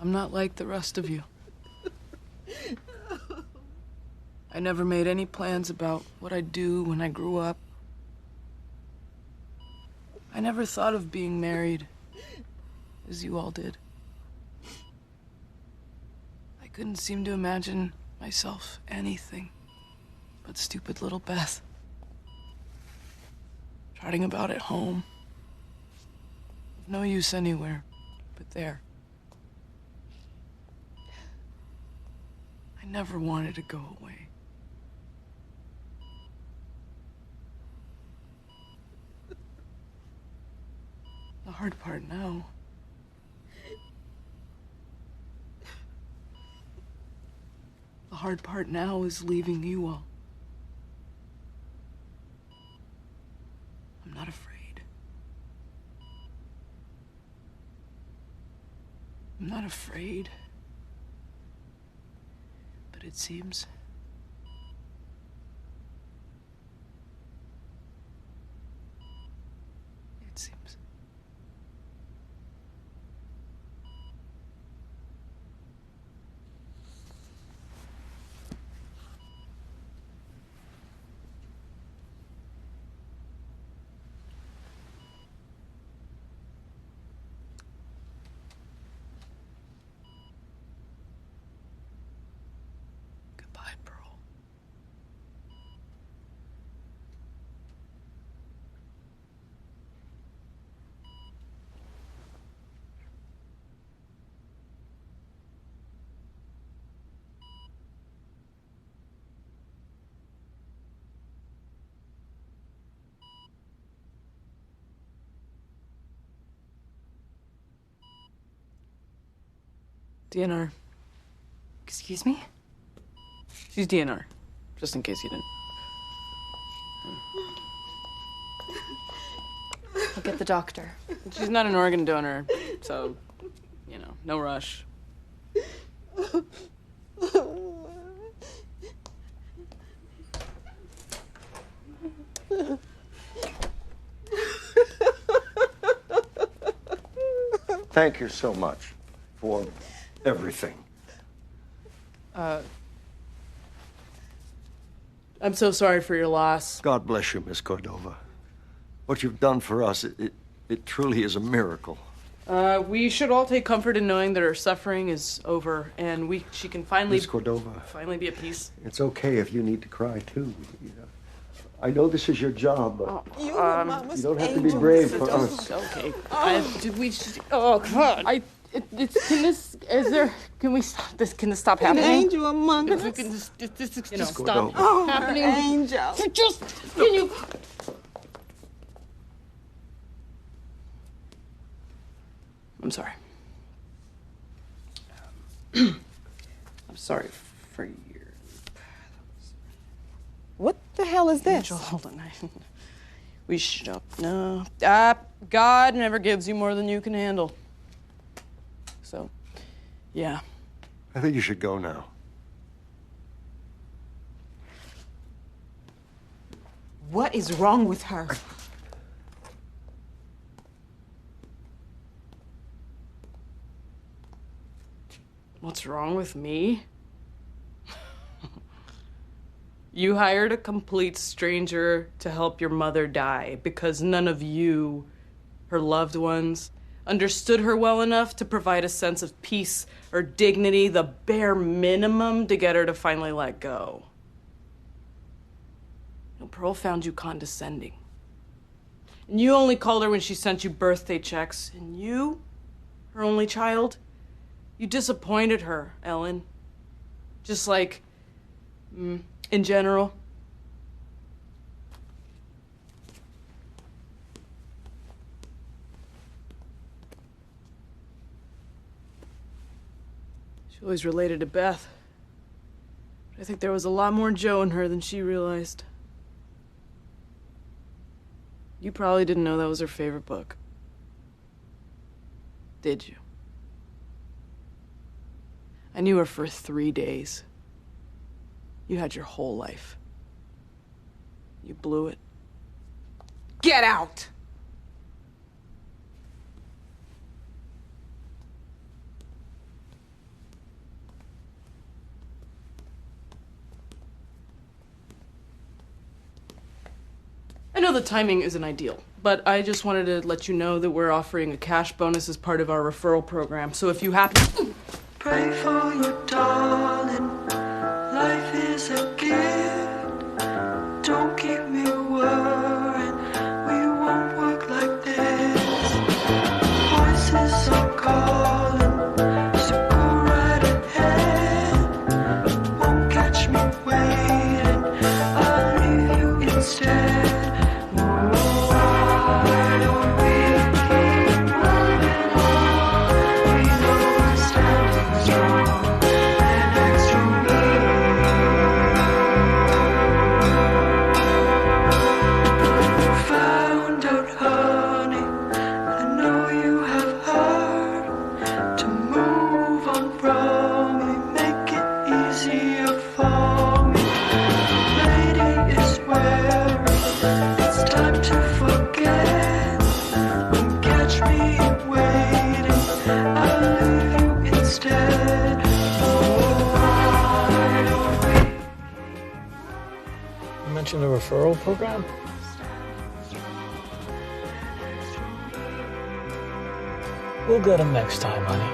I'm not like the rest of you. I never made any plans about what I'd do when I grew up. I never thought of being married, as you all did. I couldn't seem to imagine myself anything but stupid little Beth. Trotting about at home. Of no use anywhere but there. I never wanted to go away. The hard part now. The hard part now is leaving you all. I'm not afraid. I'm not afraid. But it seems DNR. Excuse me? She's DNR, just in case you didn't. I'll get the doctor. She's not an organ donor, so, no rush. Thank you so much for everything. I'm so sorry for your loss. God bless you, Miss Cordova. What you've done for us, it truly is a miracle. We should all take comfort in knowing that her suffering is over, and she can finally... Miss Cordova. Finally be at peace. It's okay if you need to cry, too. I know this is your job, but you don't have to be brave for us. Okay. Oh, God. Can we stop this? Can this stop happening? An angel among us. If we can just stop Oh, happening. Angel. Can you... I'm sorry. I'm sorry for your... What the hell is this? Angel, hold on. We should no. God never gives you more than you can handle. So, yeah. I think you should go now. What is wrong with her? What's wrong with me? You hired a complete stranger to help your mother die because none of you, her loved ones, understood her well enough to provide a sense of peace or dignity, the bare minimum to get her to finally let go. Pearl found you condescending. And you only called her when she sent you birthday checks. And you, her only child, you disappointed her, Ellen. Just like, in general. She always related to Beth. But I think there was a lot more Joe in her than she realized. You probably didn't know that was her favorite book. Did you? I knew her for 3 days. You had your whole life. You blew it. Get out! know the timing isn't ideal, but I just wanted to let you know that we're offering a cash bonus as part of our referral program. So if you happen... Pray for you, darling. Life is a gift. Don't keep me worrying. We won't work like this. Voices are calling, so go right ahead. Won't catch me waiting. I'll leave you instead. Why don't we keep moving on? We know we're standing strong and extra found out, honey. I know you have heard to move on from me, make it easier for me. Lady is weary, it's time to forget. Don't catch me waiting, I'll leave you instead. Oh, why don't we? You mentioned a referral program? We'll get him next time, honey.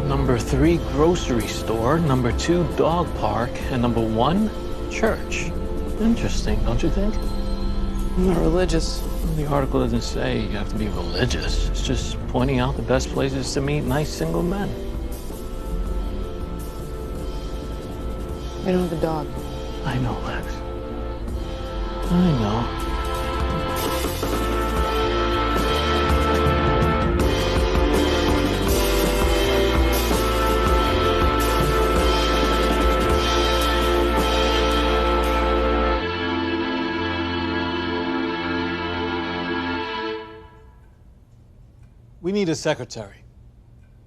Number 3, grocery store. Number 2, dog park. And number 1, church. Interesting, don't you think? I'm not religious. The article doesn't say you have to be religious. It's just pointing out the best places to meet nice single men. I don't have a dog. I know, Lex. I know. We need a secretary.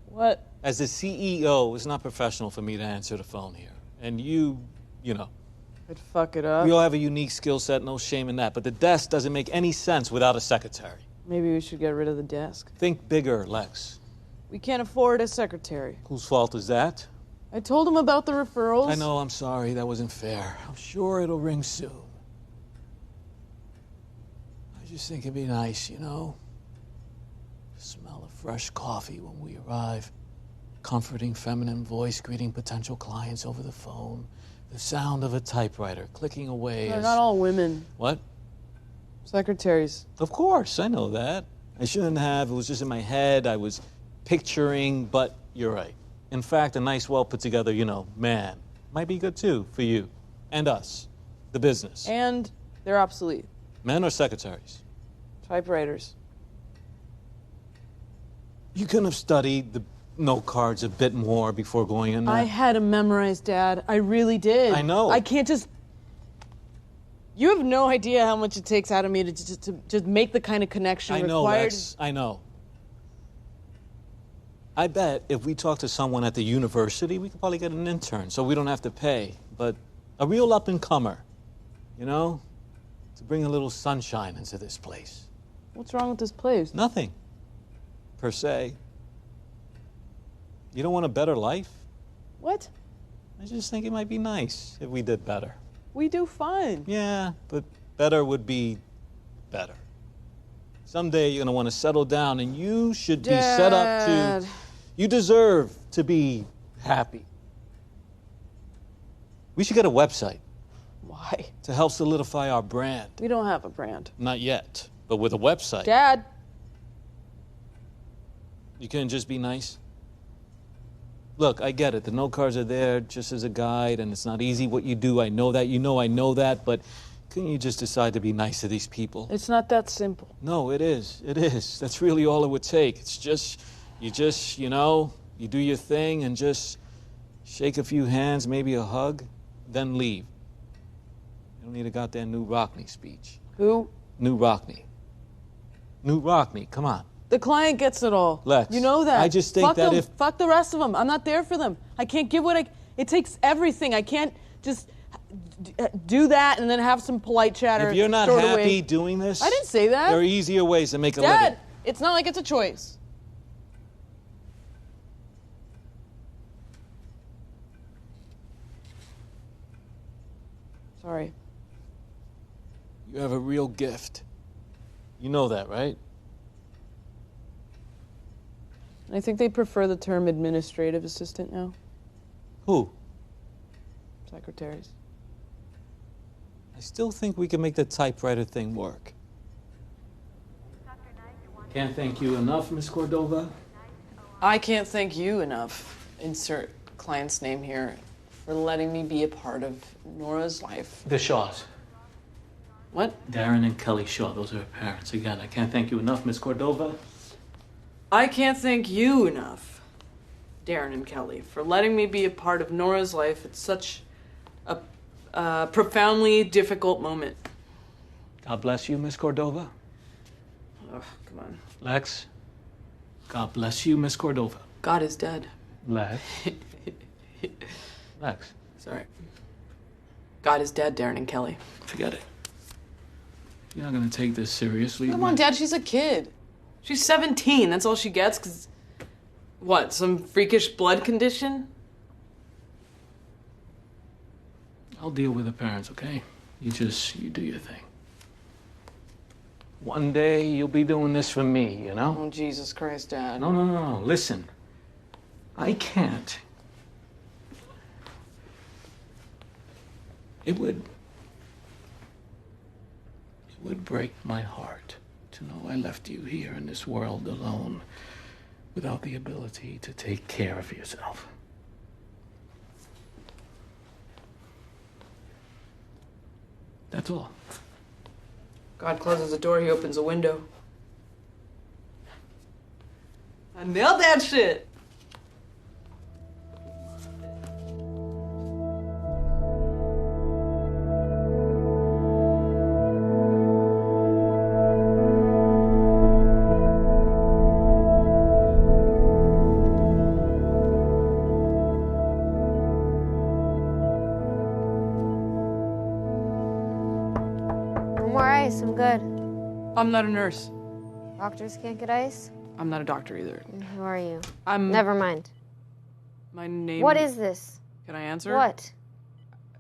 What? As the CEO, it's not professional for me to answer the phone here. And you know. I'd fuck it up. We all have a unique skill set, no shame in that. But the desk doesn't make any sense without a secretary. Maybe we should get rid of the desk. Think bigger, Lex. We can't afford a secretary. Whose fault is that? I told him about the referrals. I know, I'm sorry. That wasn't fair. I'm sure it'll ring soon. I just think it'd be nice, you know? The smell of fresh coffee when we arrive. Comforting feminine voice greeting potential clients over the phone. The sound of a typewriter clicking away. They're not all women. What? Secretaries. Of course, I know that. I shouldn't have. It was just in my head. I was picturing, but you're right. In fact, a nice, well put together, man might be good too for you and us, the business. And they're obsolete. Men or secretaries? Typewriters. You couldn't have studied the note cards a bit more before going in there? I had them memorized, Dad. I really did. I know. I can't just... You have no idea how much it takes out of me to just make the kind of connection I required. know, Lex. I know. I bet if we talk to someone at the university, we could probably get an intern, so we don't have to pay. But a real up-and-comer, to bring a little sunshine into this place. What's wrong with this place? Nothing, per se. You don't want a better life? What? I just think it might be nice if we did better. We do fine. Yeah, but better would be better. Someday you're going to want to settle down, and you should be set up to... You deserve to be happy. We should get a website. Why? To help solidify our brand. We don't have a brand. Not yet, but with a website. Dad! You couldn't just be nice? Look, I get it. The note cards are there just as a guide, and it's not easy what you do. I know that. I know that, but couldn't you just decide to be nice to these people? It's not that simple. No, it is. It is. That's really all it would take. It's just, you do your thing and just shake a few hands, maybe a hug, then leave. You don't need a goddamn New Rockney speech. Who? New Rockney. New Rockney, come on. The client gets it all. Lex, you know that. I just think Fuck that them. if... Fuck the rest of them. I'm not there for them. I can't give what I... It takes everything. I can't just do that and then have some polite chatter. If you're not throw it happy away. doing this... I didn't say that. There are easier ways to make a Dad, living. it's not like it's a choice. Sorry. You have a real gift. You know that, right? I think they prefer the term administrative assistant now. Who? Secretaries. I still think we can make the typewriter thing work. Can't thank you enough, Miss Cordova. I can't thank you enough, insert client's name here, for letting me be a part of Nora's life. The Shaws. What? Darren and Kelly Shaw, those are her parents. Again, I can't thank you enough, Miss Cordova. I can't thank you enough, Darren and Kelly, for letting me be a part of Nora's life at such a profoundly difficult moment. God bless you, Miss Cordova. Ugh, come on. Lex, God bless you, Miss Cordova. God is dead. Lex. Lex. Sorry. God is dead, Darren and Kelly. Forget it. You're not gonna take this seriously. Come on, Dad, she's a kid. She's 17, that's all she gets, 'cause... What, some freakish blood condition? I'll deal with the parents, okay? You do your thing. One day you'll be doing this for me, you know? Oh, Jesus Christ, Dad. No. Listen. I can't. It would break my heart to know I left you here in this world alone without the ability to take care of yourself. That's all. God closes a door, he opens a window. I nailed that shit! No more ice, I'm good. I'm not a nurse. Doctors can't get ice? I'm not a doctor either. And who are you? I'm... Never mind. My name... What is this? Can I answer? What?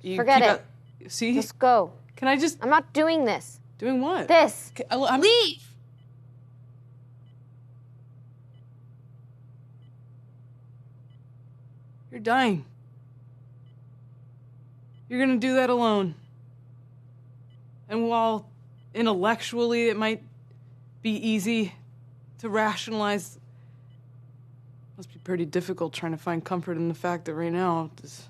You Forget keep it. out- See? Just go. Can I just... I'm not doing this. Doing what? This. I'm... Leave! You're dying. You're gonna do that alone. And while intellectually it might be easy to rationalize, it must be pretty difficult trying to find comfort in the fact that right now, this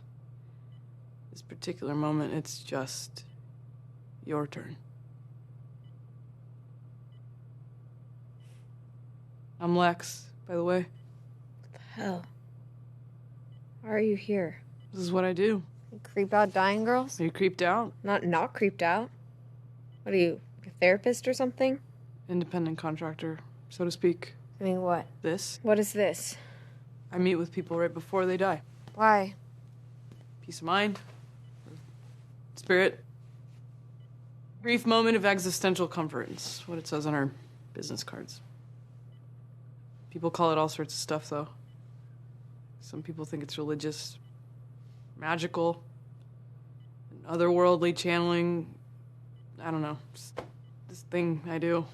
particular moment, it's just your turn. I'm Lex, by the way. What the hell? Why are you here? This is what I do. You creep out dying girls? Are you creeped out? Not creeped out. What are you, a therapist or something? Independent contractor, so to speak. I mean, what? This. What is this? I meet with people right before they die. Why? Peace of mind. Spirit. Brief moment of existential comfort. It's what it says on our business cards. People call it all sorts of stuff, though. Some people think it's religious, magical, otherworldly channeling. I don't know. It's this thing I do.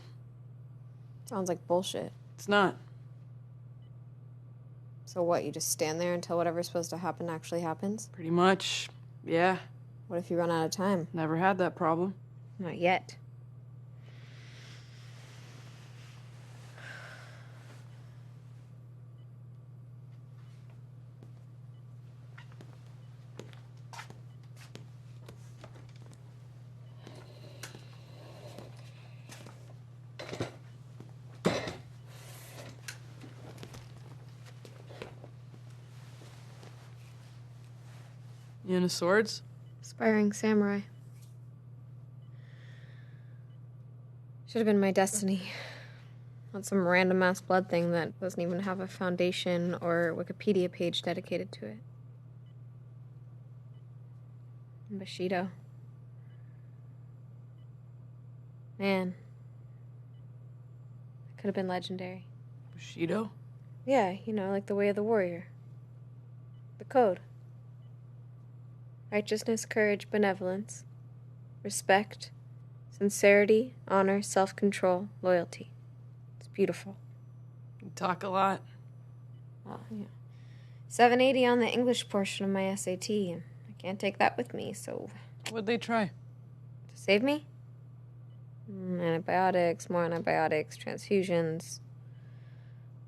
Sounds like bullshit. It's not. So what, you just stand there until whatever's supposed to happen actually happens? Pretty much. Yeah. What if you run out of time? Never had that problem. Not yet. You into swords? Aspiring samurai. Should have been my destiny. Not some random ass blood thing that doesn't even have a foundation or Wikipedia page dedicated to it. Bushido. Man. That could have been legendary. Bushido? Yeah, you know, like the way of the warrior. The code. Righteousness, courage, benevolence, respect, sincerity, honor, self-control, loyalty. It's beautiful. You talk a lot. Well, yeah. 780 on the English portion of my SAT. I can't take that with me, so... What'd they try? To save me? Antibiotics, more antibiotics, transfusions.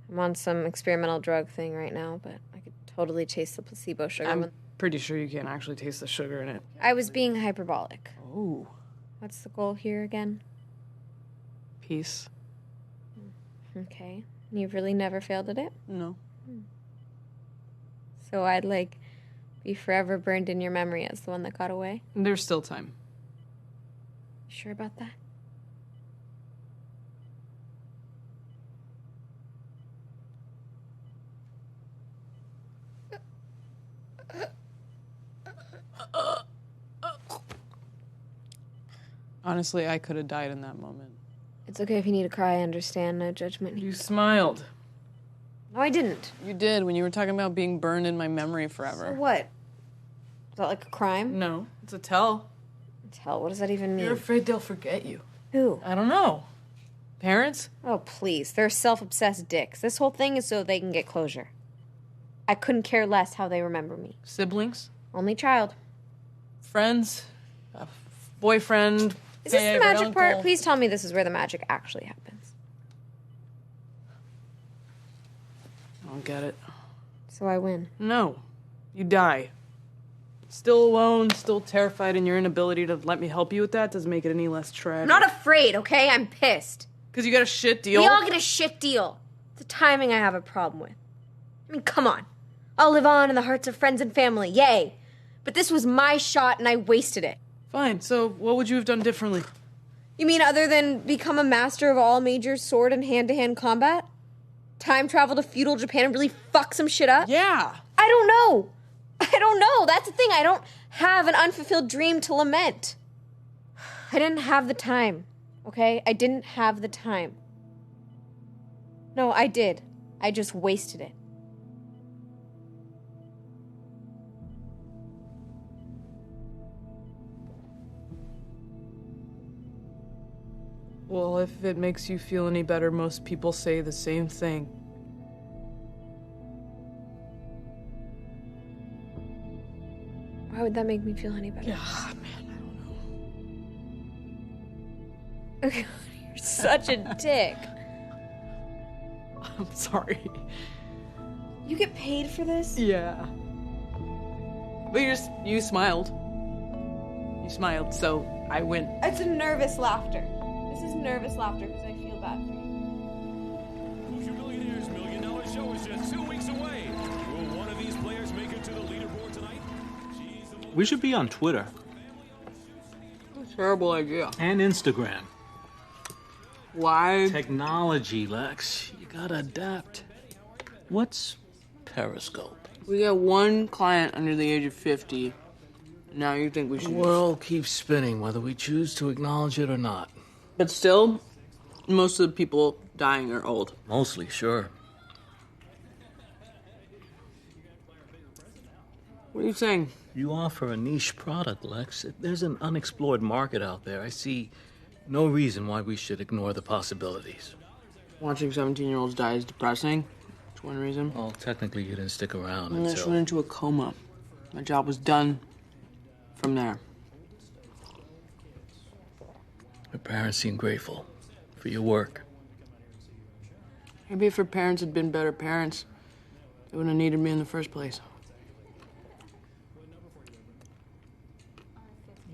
I'm on some experimental drug thing right now, but I could totally taste the placebo sugar. I'm pretty sure you can't actually taste the sugar in it. I was being hyperbolic. Oh. What's the goal here again? Peace. Okay. You've really never failed at it? No. So I'd, like, be forever burned in your memory as the one that got away? There's still time. You sure about that? Honestly, I could have died in that moment. It's okay if you need to cry, I understand. No judgment. You smiled. No, I didn't. You did when you were talking about being burned in my memory forever. So what? Is that like a crime? No, it's a tell. Tell, what does that even mean? You're afraid they'll forget you. Who? I don't know. Parents? Oh, please. They're self-obsessed dicks. This whole thing is so they can get closure. I couldn't care less how they remember me. Siblings? Only child. Friends? A boyfriend? Is this the favorite magic part? uncle? Please tell me this is where the magic actually happens. I don't get it. So I win. No. You die. Still alone, still terrified, and your inability to let me help you with that doesn't make it any less tragic. I'm not afraid, okay? I'm pissed. Because you got a shit deal? We all get a shit deal. It's the timing I have a problem with. I mean, come on. I'll live on in the hearts of friends and family, yay. But this was my shot and I wasted it. Fine, so what would you have done differently? You mean other than become a master of all major sword and hand-to-hand combat? Time travel to feudal Japan and really fuck some shit up? Yeah. I don't know. I don't know. That's the thing. I don't have an unfulfilled dream to lament. I didn't have the time, okay? I didn't have the time. No, I did. I just wasted it. Well, if it makes you feel any better, most people say the same thing. Why would that make me feel any better? Yeah, man, I don't know. Okay, you're such a dick. I'm sorry. You get paid for this? Yeah. But you smiled. You smiled, so I win. It's a nervous laughter. This is nervous laughter because I feel bad for you. Who's Your Millionaire's $1 Million Show is just 2 weeks away. Will one of these players make it to the leaderboard tonight? We should be on Twitter. Terrible idea. And Instagram. Why? Technology, Lex. You gotta adapt. What's Periscope? We got one client under the age of 50. Now you think we The should... world keeps spinning, whether we choose to acknowledge it or not. But still, most of the people dying are old. Mostly, sure. What are you saying? You offer a niche product, Lex. There's an unexplored market out there. I see no reason why we should ignore the possibilities. Watching 17-year-olds die is depressing. That's one reason. Well, technically, you didn't stick around And I just until... went into a coma. My job was done from there. Your parents seem grateful for your work. Maybe if her parents had been better parents, they wouldn't have needed me in the first place.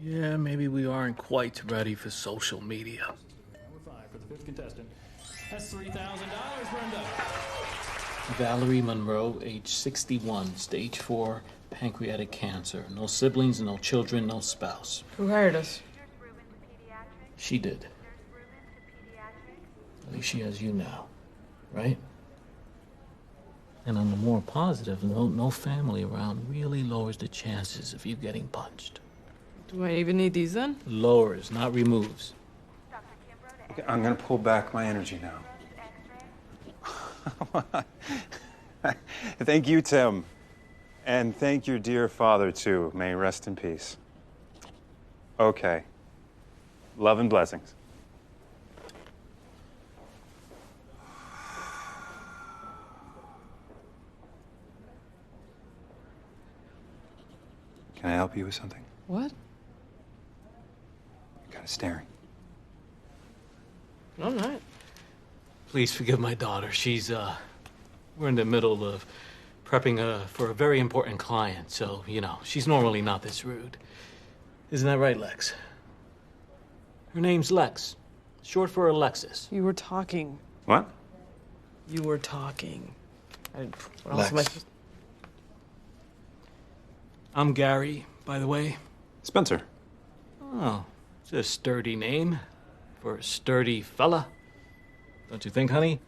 Yeah, maybe we aren't quite ready for social media. Number 5 for the 5th contestant. That's $3,000, Brenda. Valerie Monroe, age 61, stage 4, pancreatic cancer. No siblings, no children, no spouse. Who hired us? She did. At least she has you now, right? And on the more positive note, no family around really lowers the chances of you getting punched. Do I even need these then? Lowers, not removes. Okay, I'm gonna pull back my energy now. Thank you, Tim. And thank your dear father, too. May he rest in peace. Okay. Love and blessings. Can I help you with something? What? You're kind of staring. I'm not. Please forgive my daughter. We're in the middle of prepping for a very important client, so, she's normally not this rude. Isn't that right, Lex? Her name's Lex, short for Alexis. You were talking. What? You were talking. What else Lex. am I supposed I'm Gary, by the way. Spencer. Oh, it's a sturdy name for a sturdy fella. Don't you think, honey?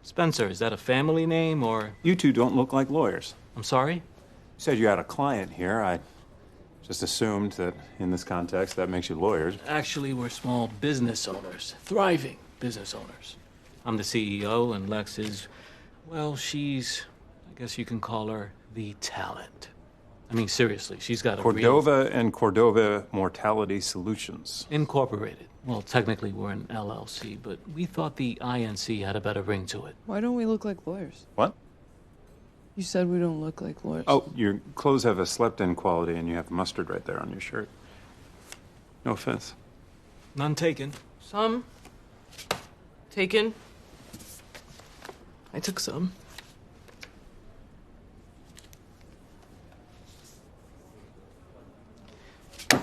Spencer, is that a family name or... You two don't look like lawyers. I'm sorry? You said you had a client here. I just assumed that in this context that makes you lawyers. Actually, we're small business owners. Thriving business owners. I'm the CEO, and Lex is... Well, she's... I guess you can call her the talent. I mean, seriously, she's got a Cordova and Cordova Mortality Solutions. Incorporated. Well, technically we're an LLC, but we thought the INC had a better ring to it. Why don't we look like lawyers? What? You said we don't look like lawyers. Oh, your clothes have a slept-in quality, and you have mustard right there on your shirt. No offense. None taken. Some. Taken. I took some.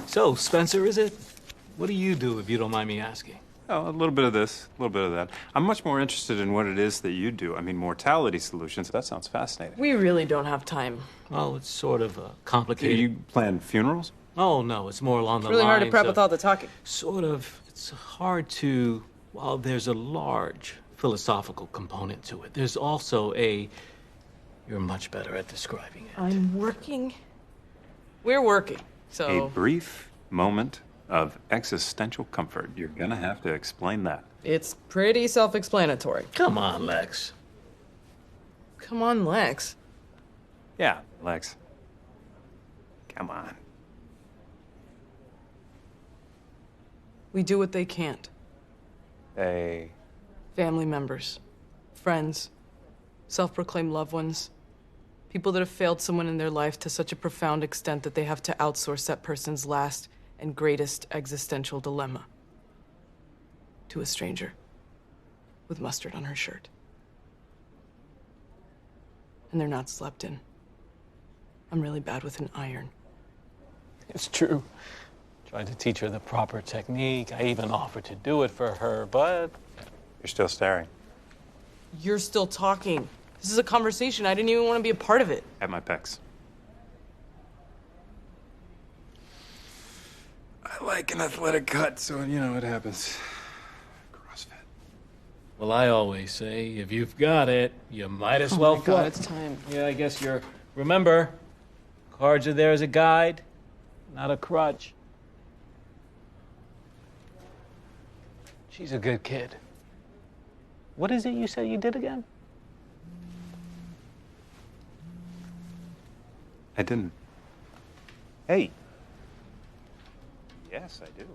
So, Spencer, is it? What do you do, if you don't mind me asking? Oh, a little bit of this, a little bit of that. I'm much more interested in what it is that you do. I mean, mortality solutions, that sounds fascinating. We really don't have time. Well, it's sort of Do complicated. you plan funerals? Oh, no, it's more along the It's really lines hard to prep of with all the talking. Sort of, it's hard to... Well, there's a large philosophical component to it. There's also a... You're much better at describing it. I'm working. We're working, so... A brief moment of existential comfort. You're gonna have to explain that. It's pretty self-explanatory. Come on, Lex. Come on, Lex. Yeah, Lex. Come on. We do what they can't. They... Family members, friends, self-proclaimed loved ones, people that have failed someone in their life to such a profound extent that they have to outsource that person's last and greatest existential dilemma to a stranger with mustard on her shirt. And they're not slept in. I'm really bad with an iron. It's true. Tried to teach her the proper technique. I even offered to do it for her, but... You're still staring. You're still talking. This is a conversation. I didn't even want to be a part of it. At my pecs. I like an athletic cut, so it happens. CrossFit. Well, I always say, if you've got it, you might as well... Oh my God, it's time. Yeah, I guess you're... Remember, cards are there as a guide, not a crutch. She's a good kid. What is it you said you did again? I didn't. Hey. Yes, I do.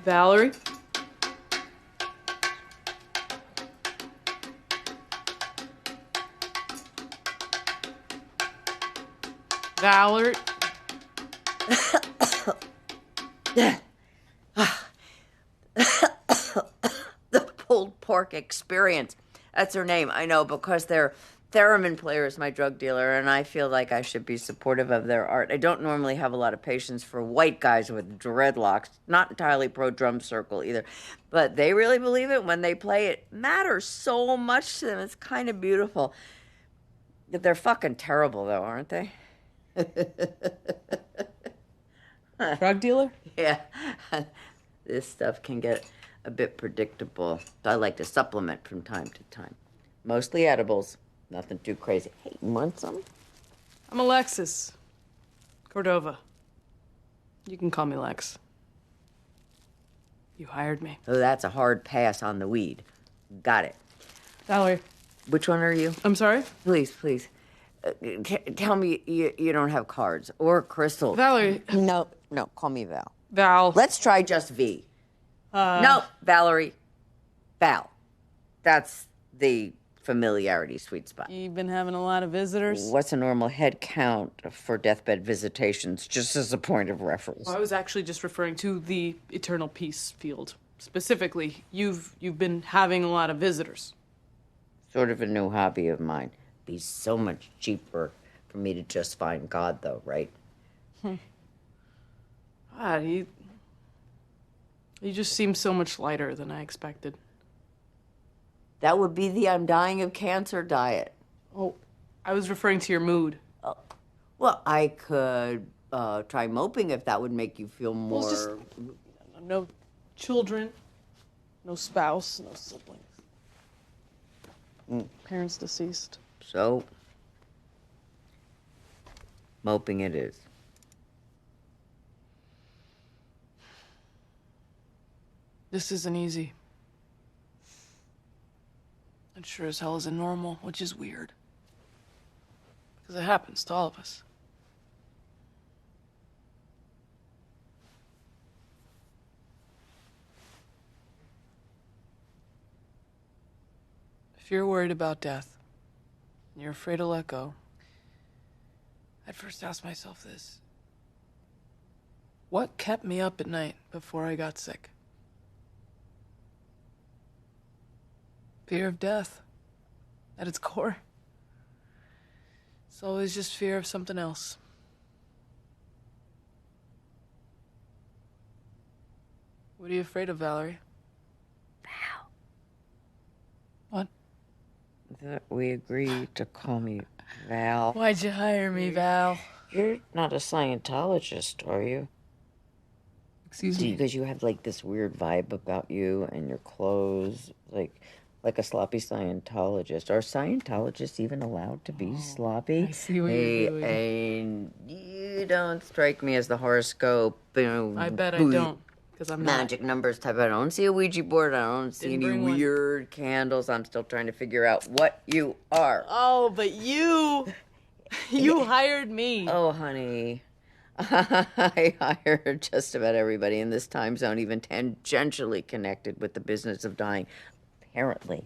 Valerie? Valerie? The pulled pork experience. That's her name, I know, because their theremin player is my drug dealer, and I feel like I should be supportive of their art. I don't normally have a lot of patience for white guys with dreadlocks. Not entirely pro drum circle either. But they really believe it when they play. It matters so much to them. It's kind of beautiful. They're fucking terrible, though, aren't they? Drug dealer? Yeah. This stuff can get a bit predictable. So I like to supplement from time to time. Mostly edibles. Nothing too crazy. Hey, you want some? I'm Alexis Cordova. You can call me Lex. You hired me. Oh, that's a hard pass on the weed. Got it. Valerie. Which one are you? I'm sorry? Please. Tell me you don't have cards or crystals. Valerie. No, call me Val. Val. Let's try just V. No, Valerie. Val. That's the familiarity sweet spot. You've been having a lot of visitors? What's a normal head count for deathbed visitations, just as a point of reference? Well, I was actually just referring to the eternal peace field. Specifically, you've been having a lot of visitors. Sort of a new hobby of mine. Be so much cheaper for me to just find God, though, right? God, you just seem so much lighter than I expected. That would be the I'm dying of cancer diet. Oh, I was referring to your mood. Well, I could try moping if that would make you feel more... Well, just no children, no spouse, no siblings. Parents deceased. So, moping it is. This isn't easy. It sure as hell isn't normal, which is weird. Because it happens to all of us. If you're worried about death, and you're afraid to let go, I'd first ask myself this. What kept me up at night before I got sick? Fear of death, at its core. It's always just fear of something else. What are you afraid of, Valerie? Val. What? That we agreed to call me Val. Why'd you hire me, Val? You're not a Scientologist, are you? Excuse me? Because you have, like, this weird vibe about you and your clothes, like a sloppy Scientologist. Are Scientologists even allowed to be sloppy? I see what you're doing. And you don't strike me as the horoscope. I bet I don't, because I'm not. Magic numbers type. I don't see a Ouija board. I don't see any weird candles. I'm still trying to figure out what you are. Oh, but you hired me. Oh, honey. I hired just about everybody in this time zone, even tangentially connected with the business of dying. Apparently,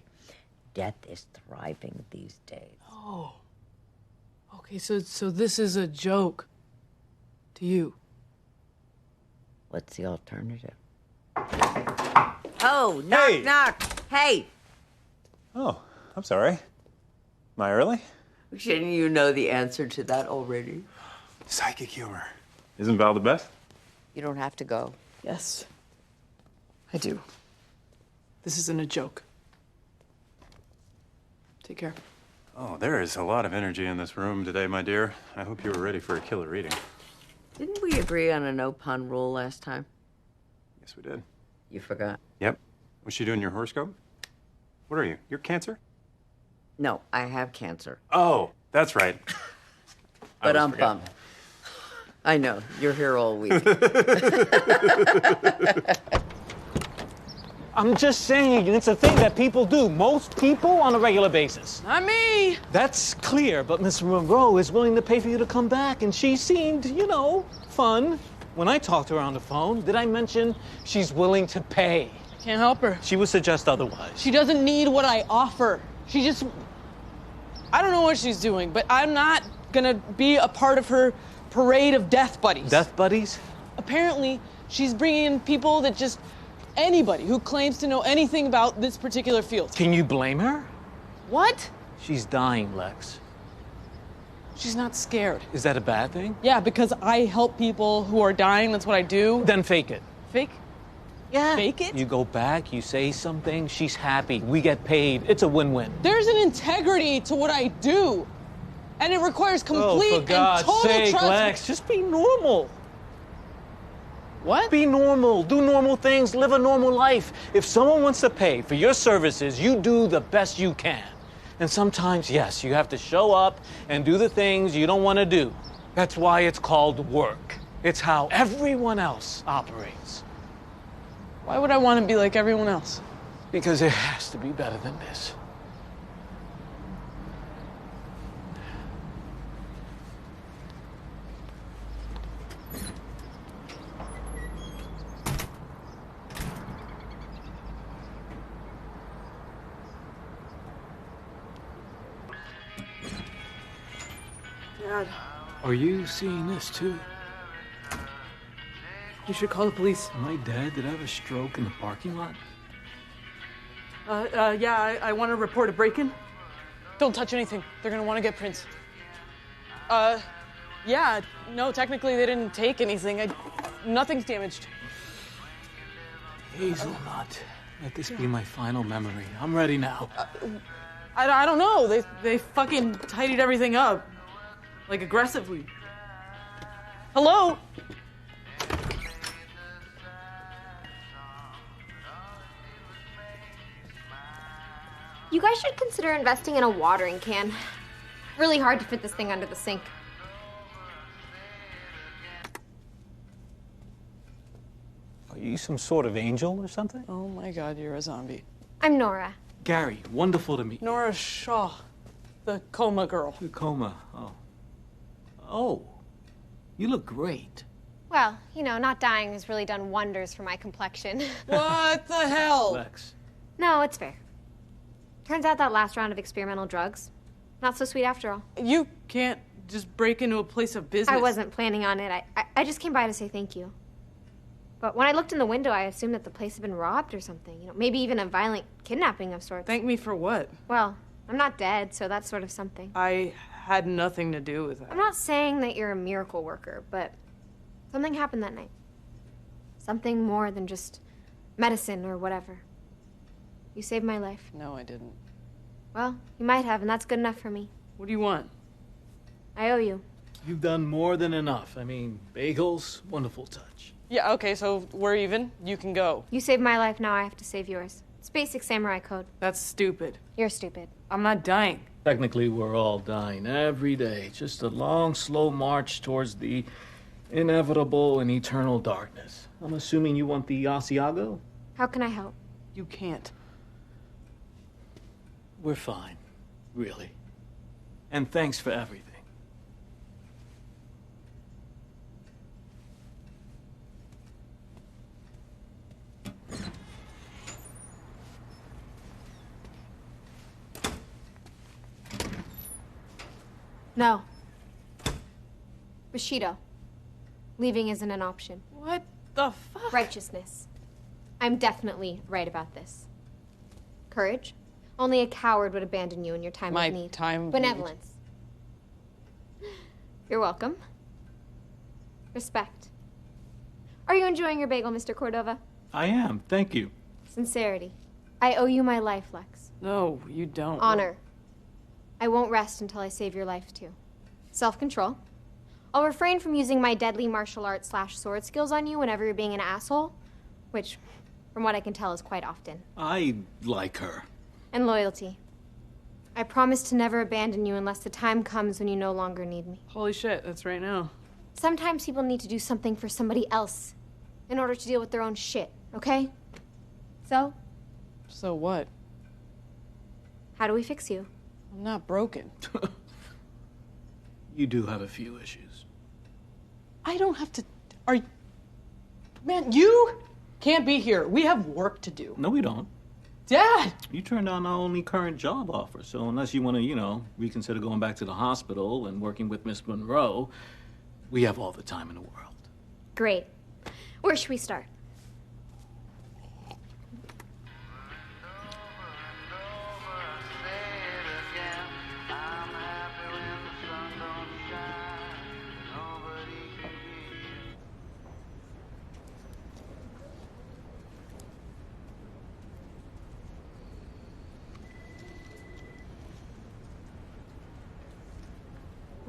death is thriving these days. Oh. Okay, so this is a joke to you. What's the alternative? Oh, knock, Hey! knock. Hey! Oh, I'm sorry. Am I early? Shouldn't you know the answer to that already? Psychic humor. Isn't Val the best? You don't have to go. Yes, I do. This isn't a joke. Take care. Oh, there is a lot of energy in this room today, my dear. I hope you were ready for a killer reading. Didn't we agree on a no-pun rule last time? Yes, we did. You forgot. Yep. Was she doing your horoscope? What are you? You're Cancer? No, I have cancer. Oh, that's right. But I'm bummed. I know, you're here all week. I'm just saying, it's a thing that people do. Most people on a regular basis. Not me. That's clear, but Miss Monroe is willing to pay for you to come back, and she seemed, fun. When I talked to her on the phone, did I mention she's willing to pay? Can't help her. She would suggest otherwise. She doesn't need what I offer. I don't know what she's doing, but I'm not gonna be a part of her parade of death buddies. Death buddies? Apparently, she's bringing in people that just anybody who claims to know anything about this particular field. Can you blame her? What? She's dying, Lex. She's not scared. Is that a bad thing? Yeah, because I help people who are dying. That's what I do. Then fake it. Fake? Yeah. Fake it? You go back, you say something, she's happy, we get paid. It's a win-win. There's an integrity to what I do. And it requires complete Oh, for God's and total sake, trust. Lex, just be normal. What? Be normal. Do normal things. Live a normal life. If someone wants to pay for your services, you do the best you can. And sometimes, yes, you have to show up and do the things you don't want to do. That's why it's called work. It's how everyone else operates. Why would I want to be like everyone else? Because it has to be better than this. Dad, Are you seeing this too? you should call the police. Am I dead? Did I have a stroke in the parking lot? Yeah, I want to report a break-in. Don't touch anything. They're gonna want to get prints. Yeah, no, technically they didn't take anything. Nothing's damaged. Hazelnut. Let this be my final memory. I'm ready now. I don't know. They fucking tidied everything up. Like, aggressively. Hello? You guys should consider investing in a watering can. Really hard to fit this thing under the sink. Are you some sort of angel or something? Oh my God, you're a zombie. I'm Nora. Gary, wonderful to meet you. Nora Shaw, the coma girl. The coma. Oh, you look great. Well, you know, not dying has really done wonders for my complexion. What the hell? Lex. No, it's fair. Turns out that last round of experimental drugs, not so sweet after all. You can't just break into a place of business. I wasn't planning on it. I just came by to say thank you. But when I looked in the window, I assumed that the place had been robbed or something. You know, maybe even a violent kidnapping of sorts. Thank me for what? Well, I'm not dead, so that's sort of something. I had nothing to do with that. I'm not saying that you're a miracle worker, but something happened that night. Something more than just medicine or whatever. You saved my life. No, I didn't. Well, you might have, and that's good enough for me. What do you want? I owe you. You've done more than enough. I mean, bagels, wonderful touch. Yeah, okay, so we're even. You can go. You saved my life, now I have to save yours. It's basic samurai code. That's stupid. You're stupid. I'm not dying. Technically, we're all dying every day. Just a long, slow march towards the inevitable and eternal darkness. I'm assuming you want the Asiago? How can I help? You can't. We're fine, really. And thanks for everything. No. Bushido. Leaving isn't an option. What the fuck? Righteousness. I'm definitely right about this. Courage. Only a coward would abandon you in your time My of need. time of Benevolence. You're welcome. Respect. Are you enjoying your bagel, Mr. Cordova? I am, thank you. Sincerity. I owe you my life, Lex. No, you don't. Honor. I won't rest until I save your life, too. Self-control. I'll refrain from using my deadly martial arts / sword skills on you whenever you're being an asshole, which, from what I can tell, is quite often. I like her. And loyalty. I promise to never abandon you unless the time comes when you no longer need me. Holy shit, that's right now. Sometimes people need to do something for somebody else in order to deal with their own shit, okay? So, So what? how do we fix you? I'm not broken. You do have a few issues. I don't have to. Are you. Man, you can't be here. We have work to do. No, we don't. Dad! You turned down our only current job offer, so unless you want to, reconsider going back to the hospital and working with Miss Monroe, we have all the time in the world. Great. Where should we start?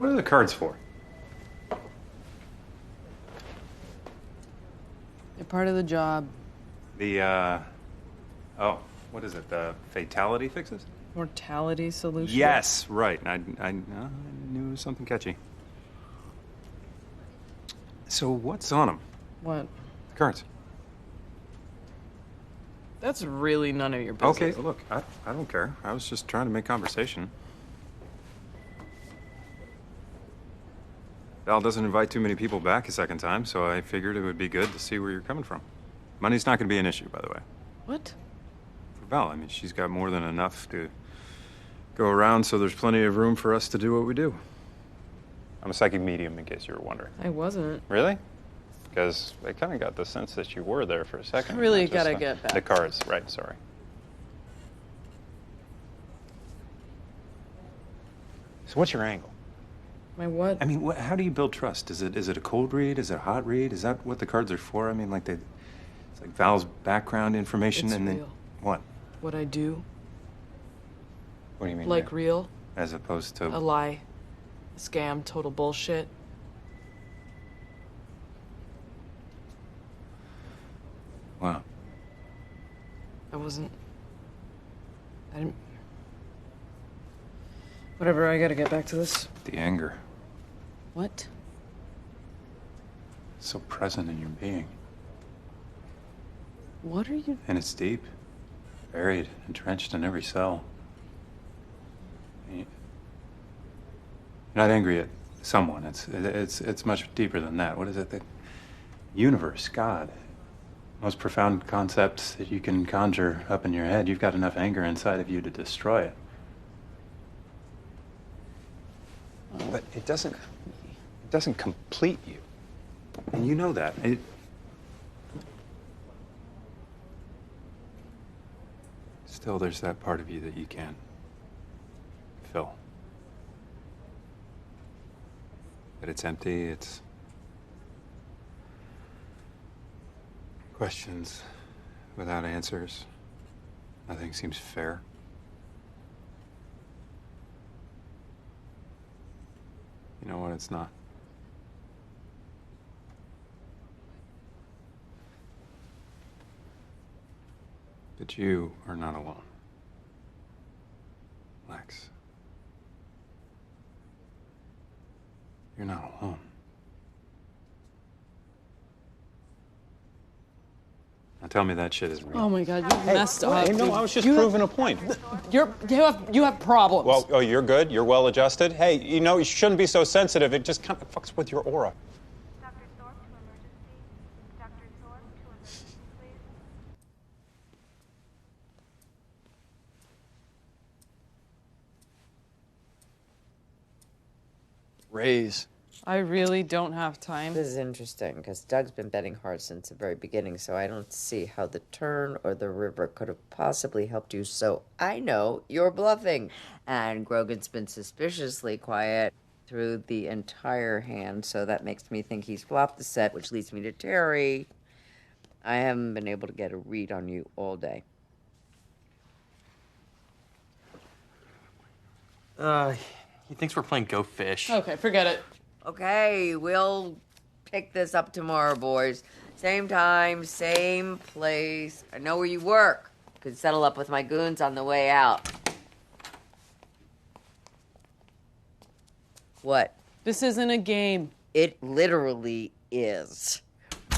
What are the cards for? They're part of the job. The, oh, what is it? The fatality fixes? Mortality solution. Yes, right. I knew it was something catchy. So what's on them? What? The cards. That's really none of your business. Okay, look, I don't care. I was just trying to make conversation. Val doesn't invite too many people back a second time, so I figured it would be good to see where you're coming from. Money's not going to be an issue, by the way. What? For Val, I mean, she's got more than enough to go around, so there's plenty of room for us to do what we do. I'm a psychic medium, in case you were wondering. I wasn't. Really? Because I kind of got the sense that you were there for a second. Really not just gotta get back. The cards, right, sorry. So what's your angle? My what? I mean, how do you build trust? Is it a cold read? Is it a hot read? Is that what the cards are for? I mean, like it's like Val's background information It's and then real. what? What I do. What do you mean? Like real. As opposed to A lie. A scam. Total bullshit. Wow. I didn't. Whatever, I gotta get back to this. The anger. What? So present in your being. What are you? And it's deep. Buried, entrenched in every cell. You're not angry at someone. It's much deeper than that. What is it? The universe, God. Most profound concepts that you can conjure up in your head. You've got enough anger inside of you to destroy it. But it doesn't complete you. And you know that. Still, there's that part of you that you can't fill. That it's empty, it's questions without answers. Nothing seems fair. You know what? It's not. But you are not alone, Lex. You're not alone. Now tell me that shit is real. Oh my god, you messed up. No, dude. I was just You proving a point. You have problems. Well, oh, you're good? You're well adjusted? Hey, you know, you shouldn't be so sensitive. It just kind of fucks with your aura. Dr. Thorpe to emergency. Dr. Thorpe to emergency, please. Raise. I really don't have time. This is interesting because Doug's been betting hard since the very beginning, so I don't see how the turn or the river could have possibly helped you. So I know you're bluffing. And Grogan's been suspiciously quiet through the entire hand, so that makes me think he's flopped the set, which leads me to Terry. I haven't been able to get a read on you all day. He thinks we're playing Go Fish. Okay, forget it. Okay, we'll pick this up tomorrow, boys. Same time, same place. I know where you work. Could settle up with my goons on the way out. What? This isn't a game. It literally is.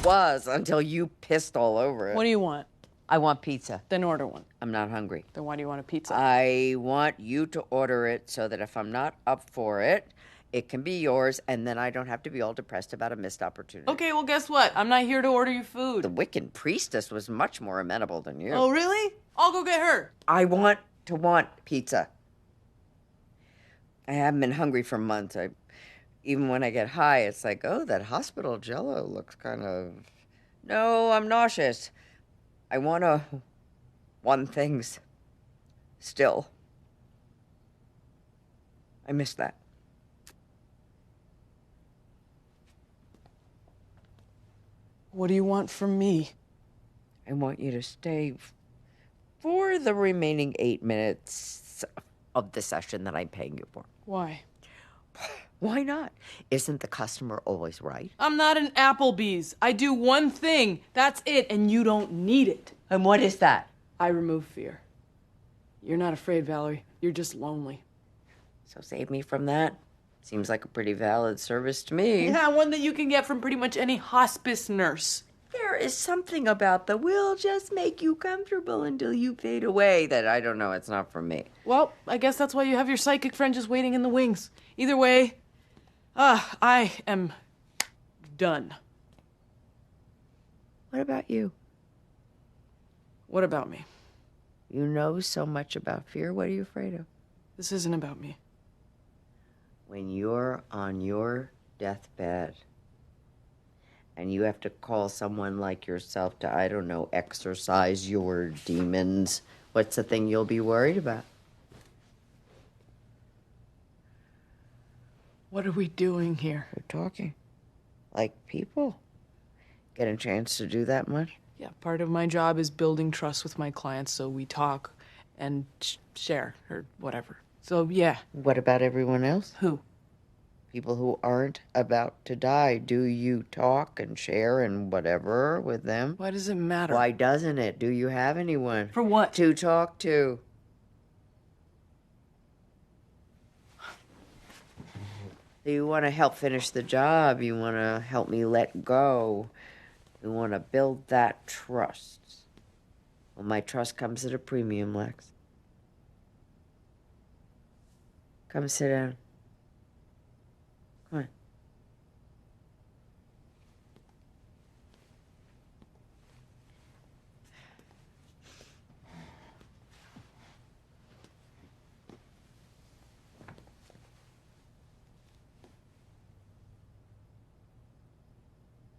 Was until you pissed all over it. What do you want? I want pizza. Then order one. I'm not hungry. Then why do you want a pizza? I want you to order it so that if I'm not up for it, it can be yours, and then I don't have to be all depressed about a missed opportunity. Okay, well, guess what? I'm not here to order you food. The Wiccan priestess was much more amenable than you. Oh, really? I'll go get her. I want pizza. I haven't been hungry for months. Even when I get high, it's like, oh, that hospital jello looks kind of... No, I'm nauseous. I want things. Still. I miss that. What do you want from me? I want you to stay for the remaining 8 minutes of the session that I'm paying you for. Why? Why not? Isn't the customer always right? I'm not an Applebee's. I do one thing. That's it, and you don't need it. And what is that? I remove fear. You're not afraid, Valerie. You're just lonely. So save me from that. Seems like a pretty valid service to me. Yeah, one that you can get from pretty much any hospice nurse. There is something about the will just make you comfortable until you fade away that I don't know, it's not for me. Well, I guess that's why you have your psychic friend just waiting in the wings. Either way, I am done. What about you? What about me? You know so much about fear. What are you afraid of? This isn't about me. When you're on your deathbed and you have to call someone like yourself to, I don't know, exorcise your demons, what's the thing you'll be worried about? What are we doing here? We're talking. Like people. Get a chance to do that much? Yeah, part of my job is building trust with my clients, so we talk and share or whatever. So, yeah. What about everyone else? Who? People who aren't about to die. Do you talk and share and whatever with them? Why does it matter? Why doesn't it? Do you have anyone? For what? To talk to. Do you want to help finish the job? You want to help me let go? You want to build that trust? Well, my trust comes at a premium, Lex. Come sit down. Come on.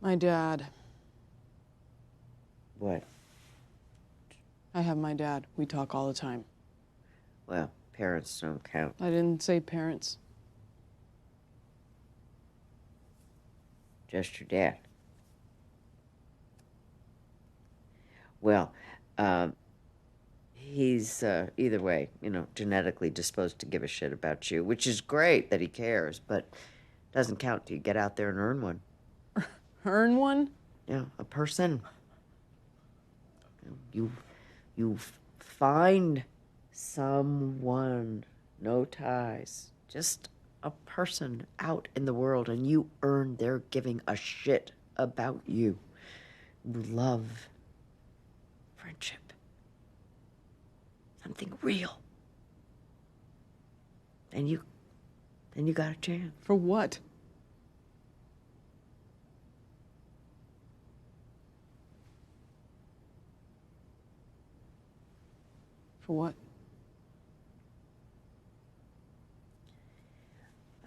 My dad. What? I have my dad. We talk all the time. Well, parents don't count. I didn't say parents. Just your dad. Well, he's either way, genetically disposed to give a shit about you, which is great that he cares, but doesn't count till you get out there and earn one. Earn one? Yeah, a person. You find someone, no ties, just a person out in the world, and you earn their giving a shit about you. Love, friendship, something real. And you got a chance. For what? For what?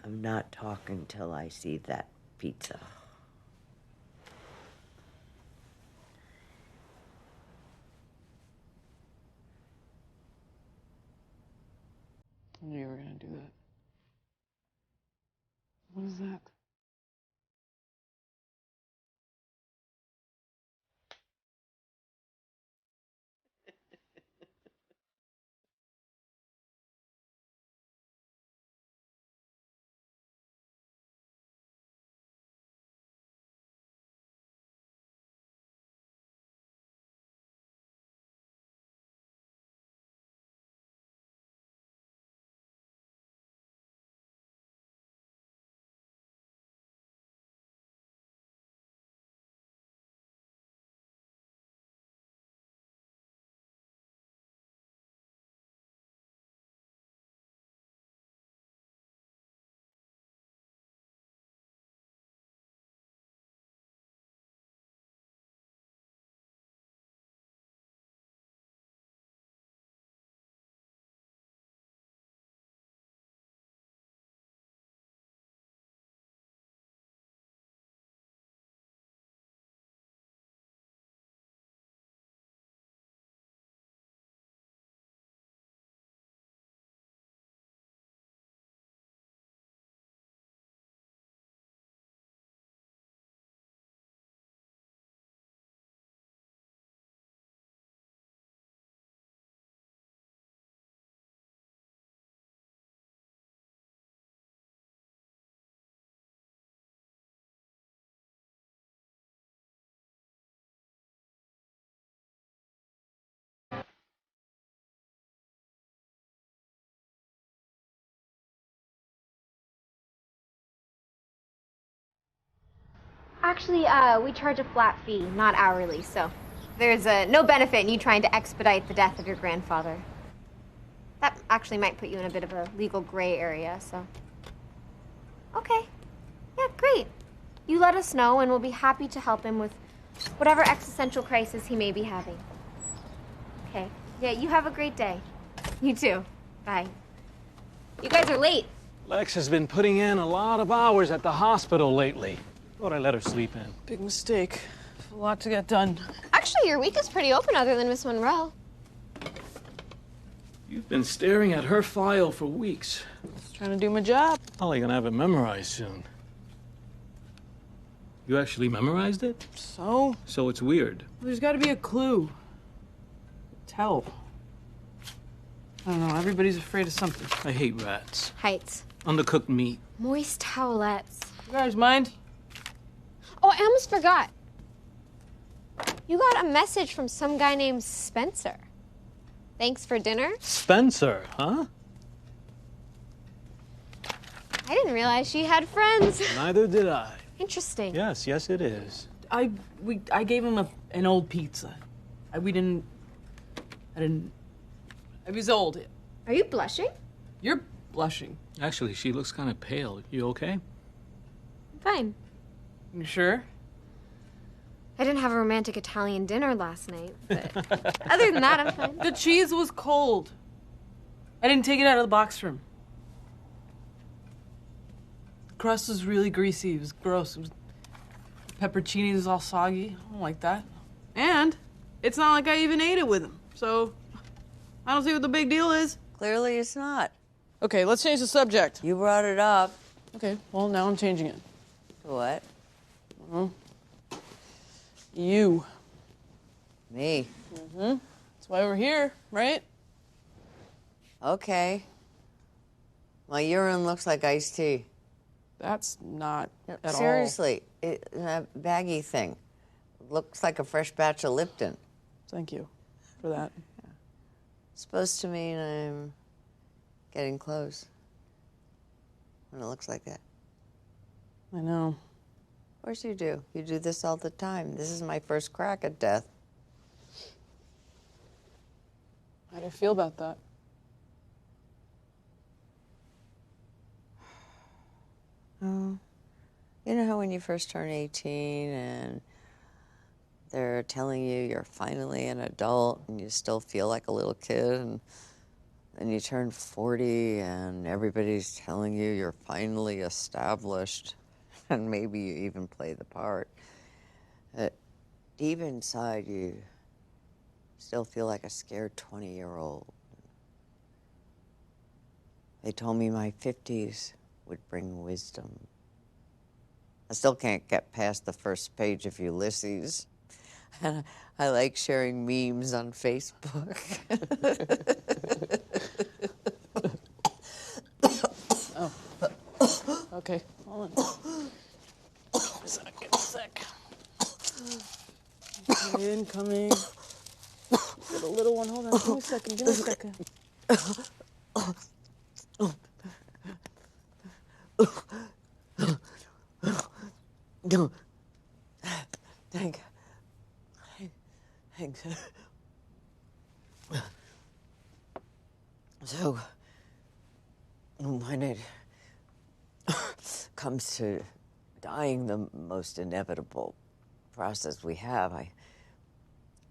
I'm not talking till I see that pizza. I knew you were gonna do that. What is that? Actually, we charge a flat fee, not hourly, so there's no benefit in you trying to expedite the death of your grandfather. That actually might put you in a bit of a legal gray area, so. Okay. Yeah, great. You let us know, and we'll be happy to help him with whatever existential crisis he may be having. Okay. Yeah, you have a great day. You too. Bye. You guys are late. Lex has been putting in a lot of hours at the hospital lately. Thought I let her sleep in. Big mistake. A lot to get done. Actually, your week is pretty open other than Miss Monroe. You've been staring at her file for weeks. Just trying to do my job. Probably gonna have it memorized soon. You actually memorized it? So? So it's weird. There's got to be a clue. Tell. I don't know. Everybody's afraid of something. I hate rats. Heights. Undercooked meat. Moist towelettes. You guys mind? Oh, I almost forgot. You got a message from some guy named Spencer. Thanks for dinner? Spencer, huh? I didn't realize she had friends. Neither did I. Interesting. Yes, it is. I gave him an old pizza. I was old. Are you blushing? You're blushing. Actually, she looks kind of pale. You okay? Fine. You sure? I didn't have a romantic Italian dinner last night, but other than that, I'm fine. The cheese was cold. I didn't take it out of the box for him. The crust was really greasy. It was gross. Pepperoncini was all soggy. I don't like that. And it's not like I even ate it with him. So I don't see what the big deal is. Clearly it's not. Okay, let's change the subject. You brought it up. Okay, well, now I'm changing it. What? You. Me? Mm-hmm. That's why we're here, right? Okay. My urine looks like iced tea. That's not at all. Seriously, that baggy thing. Looks like a fresh batch of Lipton. Thank you for that. Supposed to mean I'm getting close. When it looks like that. I know. Of course you do. You do this all the time. This is my first crack at death. How do you feel about that? Oh, you know how when you first turn 18 and they're telling you you're finally an adult and you still feel like a little kid, and then you turn 40 and everybody's telling you you're finally established and maybe you even play the part. Deep inside you still feel like a scared 20-year-old. They told me my 50s would bring wisdom. I still can't get past the first page of Ulysses. And I like sharing memes on Facebook. Oh. Okay, hold on. A sec. Okay, incoming. Get a little one. Hold on. Give me a second. Thanks. So, when it comes to dying, the most inevitable process we have, I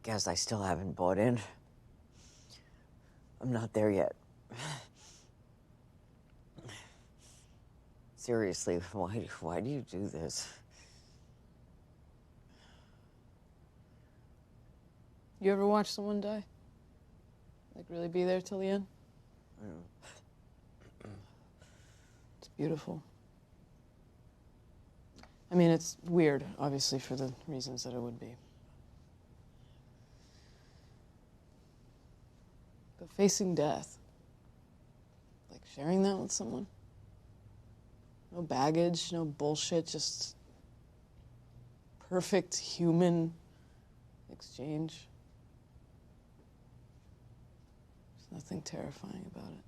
guess I still haven't bought in. I'm not there yet. Seriously, why do you do this? You ever watch someone die? Like really be there till the end? It's beautiful. I mean, it's weird, obviously, for the reasons that it would be. But facing death, like sharing that with someone, no baggage, no bullshit, just perfect human exchange. There's nothing terrifying about it.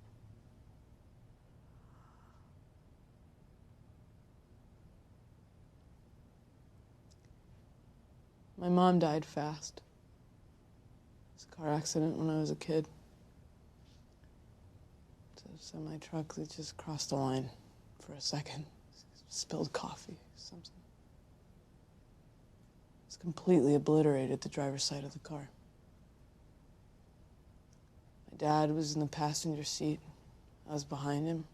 My mom died fast. It was a car accident when I was a kid. Semi-truck that just crossed the line for a second. Spilled coffee, something. It's completely obliterated the driver's side of the car. My dad was in the passenger seat. I was behind him.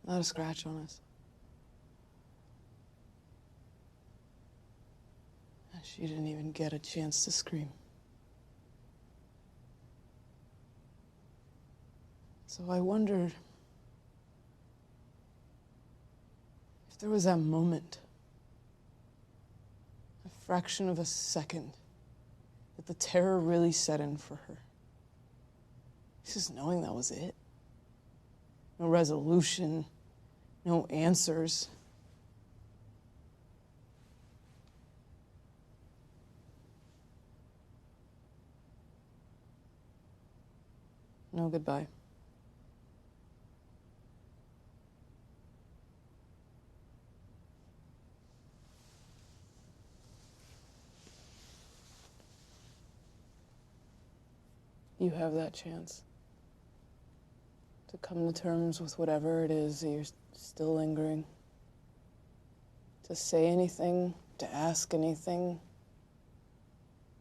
Not a scratch on us. She didn't even get a chance to scream. So I wondered if there was that moment, a fraction of a second, that the terror really set in for her. Just knowing that was it. No resolution, no answers. No goodbye. You have that chance to come to terms with whatever it is that you're still lingering. To say anything, to ask anything.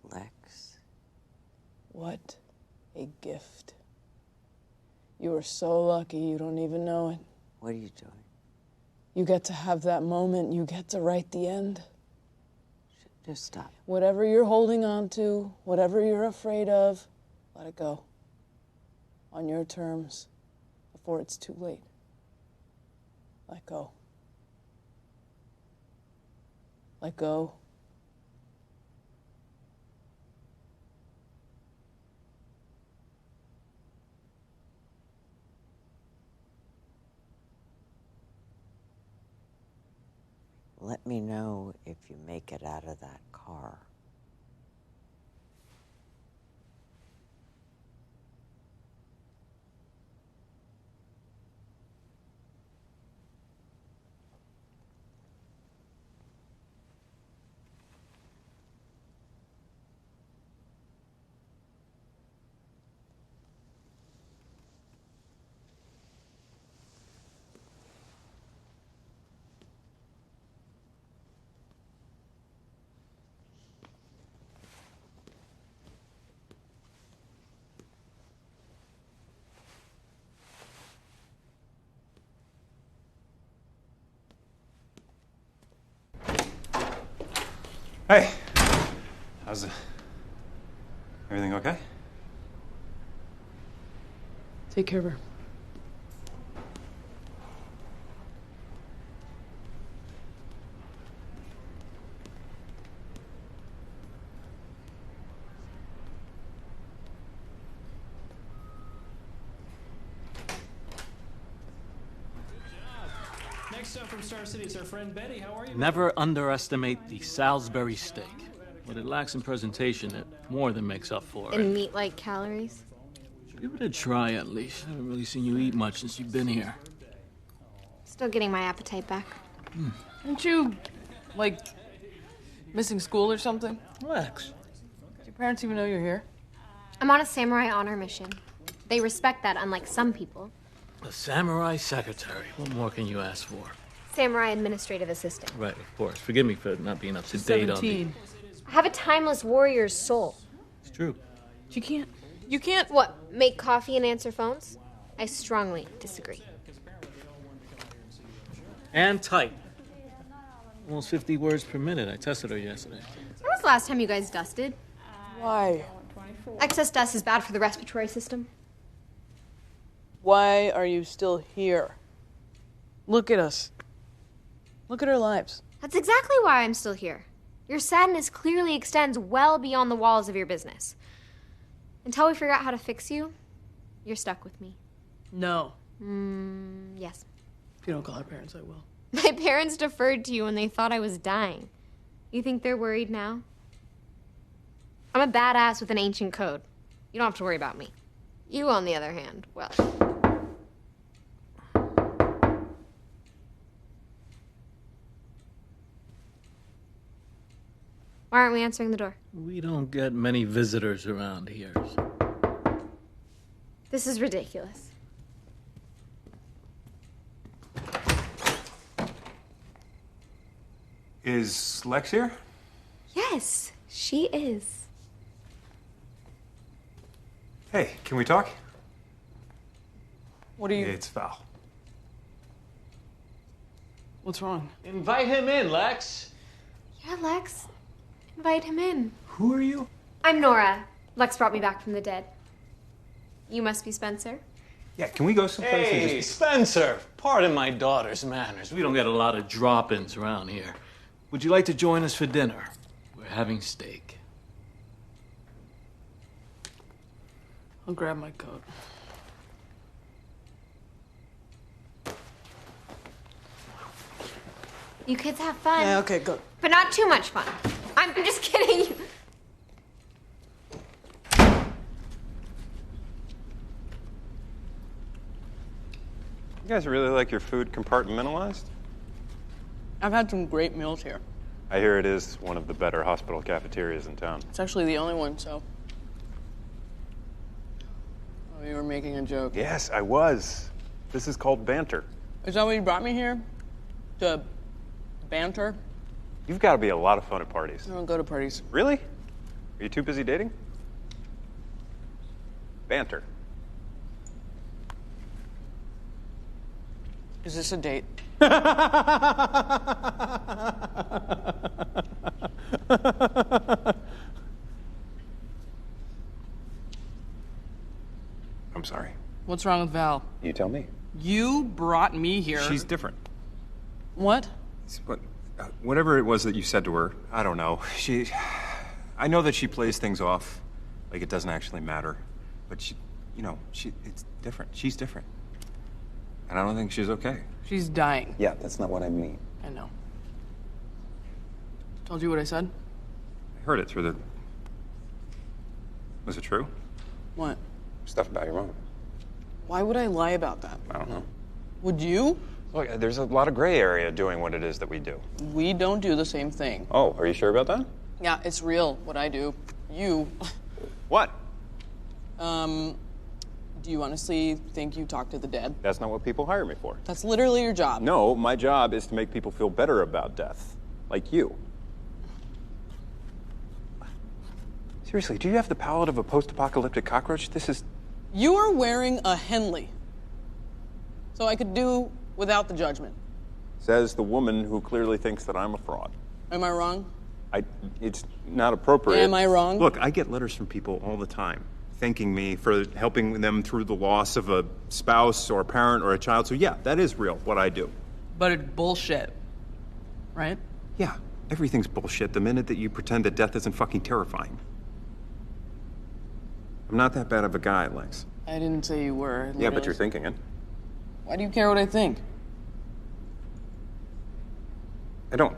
Lex. What a gift. You are so lucky you don't even know it. What are you doing? You get to have that moment. You get to write the end. Just stop. Whatever you're holding on to, whatever you're afraid of, let it go. On your terms, before it's too late. Let go. Let go. Let me know if you make it out of that car. Hey, how's it? Everything okay? Take care of her. Next up from Star City is our friend Betty. How are you? Never underestimate the Salisbury steak. What it lacks in presentation, it more than makes up for it. And meat-like calories? Give it a try, at least. I haven't really seen you eat much since you've been here. Still getting my appetite back. Aren't you, like, missing school or something? Relax. Do your parents even know you're here? I'm on a samurai honor mission. They respect that, unlike some people. A samurai secretary. What more can you ask for? Samurai administrative assistant. Right, of course. Forgive me for not being up to date on the... 17. I have a timeless warrior's soul. It's true. You can't. What, make coffee and answer phones? I strongly disagree. And type. Almost 50 words per minute. I tested her yesterday. When was the last time you guys dusted? Why? Excess dust is bad for the respiratory system. Why are you still here? Look at us. Look at our lives. That's exactly why I'm still here. Your sadness clearly extends well beyond the walls of your business. Until we figure out how to fix you, you're stuck with me. No. Yes. If you don't call our parents, I will. My parents deferred to you when they thought I was dying. You think they're worried now? I'm a badass with an ancient code. You don't have to worry about me. You, on the other hand, well... Why aren't we answering the door? We don't get many visitors around here. This is ridiculous. Is Lex here? Yes, she is. Hey, can we talk? What are you... It's Val. What's wrong? Invite him in, Lex. Yeah, Lex. Invite him in. Who are you? I'm Nora. Lex brought me back from the dead. You must be Spencer. Yeah, can we go someplace and Hey, just... Spencer. Pardon my daughter's manners. We don't get a lot of drop-ins around here. Would you like to join us for dinner? We're having steak. I'll grab my coat. You kids have fun. Yeah, okay, go. But not too much fun. I'm just kidding. You guys really like your food compartmentalized? I've had some great meals here. I hear it is one of the better hospital cafeterias in town. It's actually the only one, so... Oh, you were making a joke. Yes, I was. This is called banter. Is that what you brought me here? To banter? You've got to be a lot of fun at parties. I don't go to parties. Really? Are you too busy dating? Banter. Is this a date? I'm sorry. What's wrong with Val? You tell me. You brought me here. She's different. What? Whatever it was that you said to her, I don't know. I know that she plays things off like it doesn't actually matter. But it's different. She's different. And I don't think she's okay. She's dying. Yeah, that's not what I mean. I know. Told you what I said? I heard it through the... Was it true? What? Stuff about your mom. Why would I lie about that? I don't know. Would you? Look, there's a lot of gray area doing what it is that we do. We don't do the same thing. Oh, are you sure about that? Yeah, it's real, what I do. You. What? Do you honestly think you talk to the dead? That's not what people hire me for. That's literally your job. No, my job is to make people feel better about death. Like you. Seriously, do you have the palate of a post-apocalyptic cockroach? This is... You are wearing a Henley. So I could do without the judgment. Says the woman who clearly thinks that I'm a fraud. Am I wrong? It's not appropriate. Am I wrong? Look, I get letters from people all the time, thanking me for helping them through the loss of a spouse or a parent or a child. So yeah, that is real, what I do. But it's bullshit. Right? Yeah, everything's bullshit the minute that you pretend that death isn't fucking terrifying. I'm not that bad of a guy, Lex. I didn't say you were. Yeah, but you're thinking it. Why do you care what I think? I don't.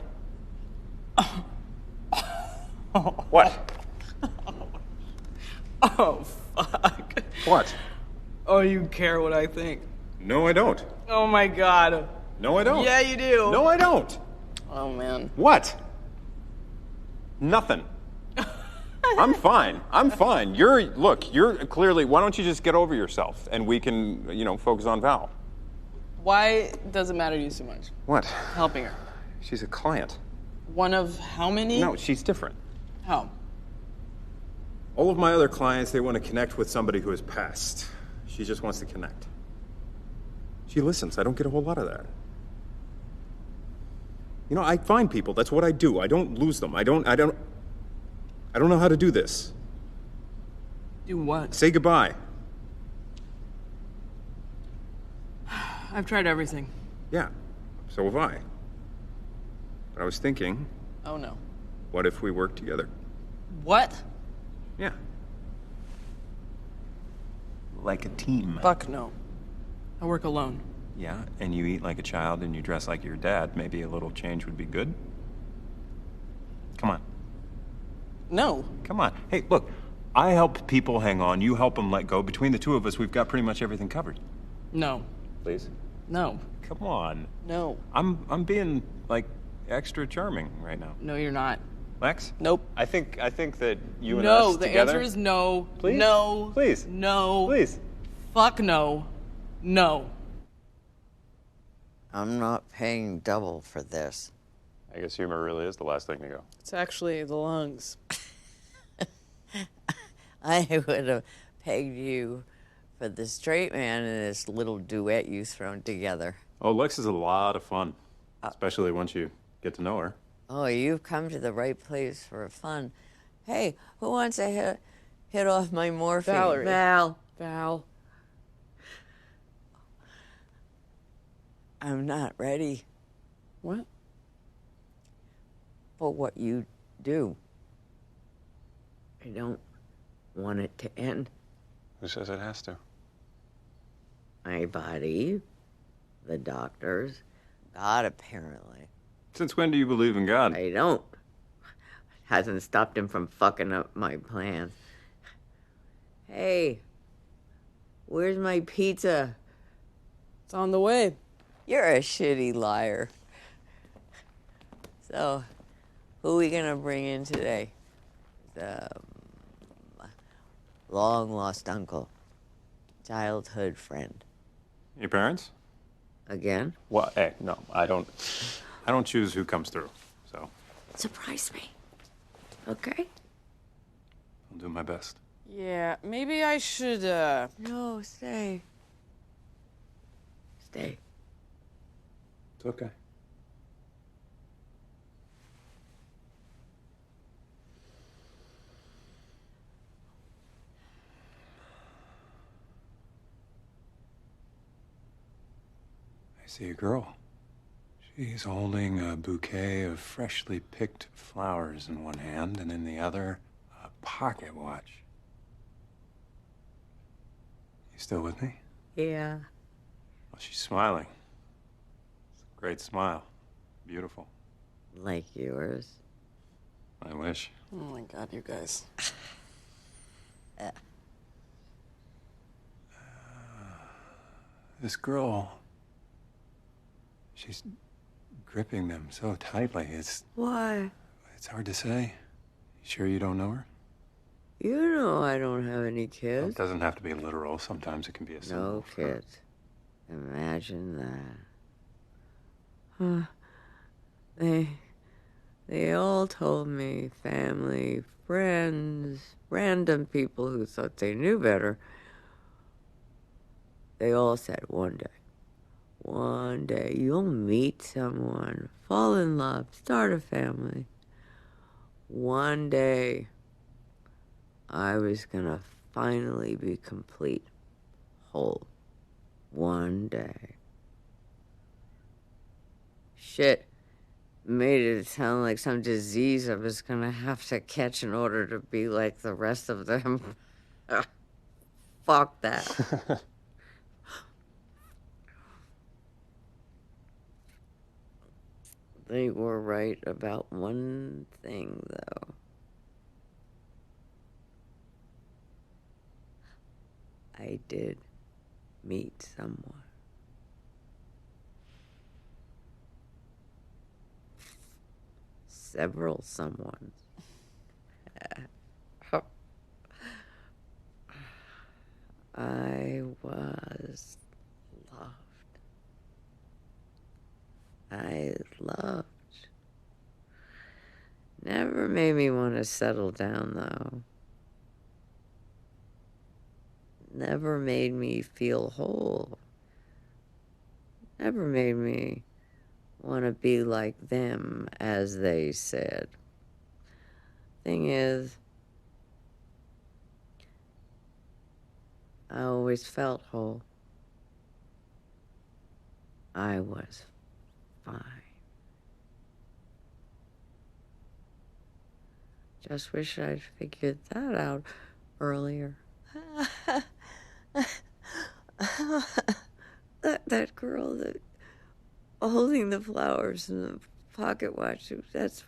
What? Oh, fuck. What? Oh, you care what I think. No, I don't. Oh my god. No, I don't. Yeah, you do. No, I don't. Oh, man. What? Nothing. I'm fine. I'm fine. You're clearly, why don't you just get over yourself and we can, focus on Val. Why does it matter to you so much? What? Helping her. She's a client. One of how many? No, she's different. How? All of my other clients, they want to connect with somebody who has passed. She just wants to connect. She listens. I don't get a whole lot of that. I find people. That's what I do. I don't lose them. I don't know how to do this. Do what? Say goodbye. I've tried everything. Yeah, so have I. But I was thinking... Oh, no. What if we work together? What? Yeah. Like a team. Fuck no. I work alone. Yeah, and you eat like a child and you dress like your dad. Maybe a little change would be good? Come on. No. Come on. Hey, look. I help people hang on. You help them let go. Between the two of us, we've got pretty much everything covered. No. Please? No. Come on. No. I'm being, extra charming right now. No, you're not. Lex? Nope. I think that you and No, us the together... answer is no. Please? No. Please. No. Please. Fuck no. No. I'm not paying double for this. I guess humor really is the last thing to go. It's actually the lungs. I would have pegged you for the straight man and this little duet you thrown together. Oh, Lex is a lot of fun, especially once you get to know her. Oh, you've come to the right place for fun. Hey, who wants to hit off my morphine? Valerie. Val. Val. I'm not ready. What? For what you do. I don't want it to end. Who says it has to? My body, the doctors, God, apparently. Since when do you believe in God? I don't. Hasn't stopped him from fucking up my plans. Hey, where's my pizza? It's on the way. You're a shitty liar. So, who are we gonna bring in today? The long-lost uncle. Childhood friend. Your parents? Again? What? Hey, no, I don't choose who comes through, so. Surprise me. Okay? I'll do my best. Yeah, maybe I should, No, stay. Stay. It's okay. I see a girl. She's holding a bouquet of freshly picked flowers in one hand, and in the other, a pocket watch. You still with me? Yeah. Well, she's smiling. It's a great smile. Beautiful. Like yours. I wish. Oh my god, you guys. This girl, she's gripping them so tightly. Why? It's hard to say. You sure you don't know her? You know I don't have any kids. It doesn't have to be literal. Sometimes it can be a symbol. No kids. Imagine that. Huh. They all told me, family, friends, random people who thought they knew better. They all said one day you'll meet someone, fall in love, start a family. One day I was gonna finally be complete, whole. One day. Shit. Made it sound like some disease I was gonna have to catch in order to be like the rest of them. Fuck that. They were right about one thing, though. I did meet someone. Several someones. I was loved. I loved. Never made me want to settle down, though. Never made me feel whole. Never made me want to be like them, as they said. Thing is, I always felt whole. I was fine. Just wish I'd figured that out earlier. that girl that holding the flowers and the pocket watch, that's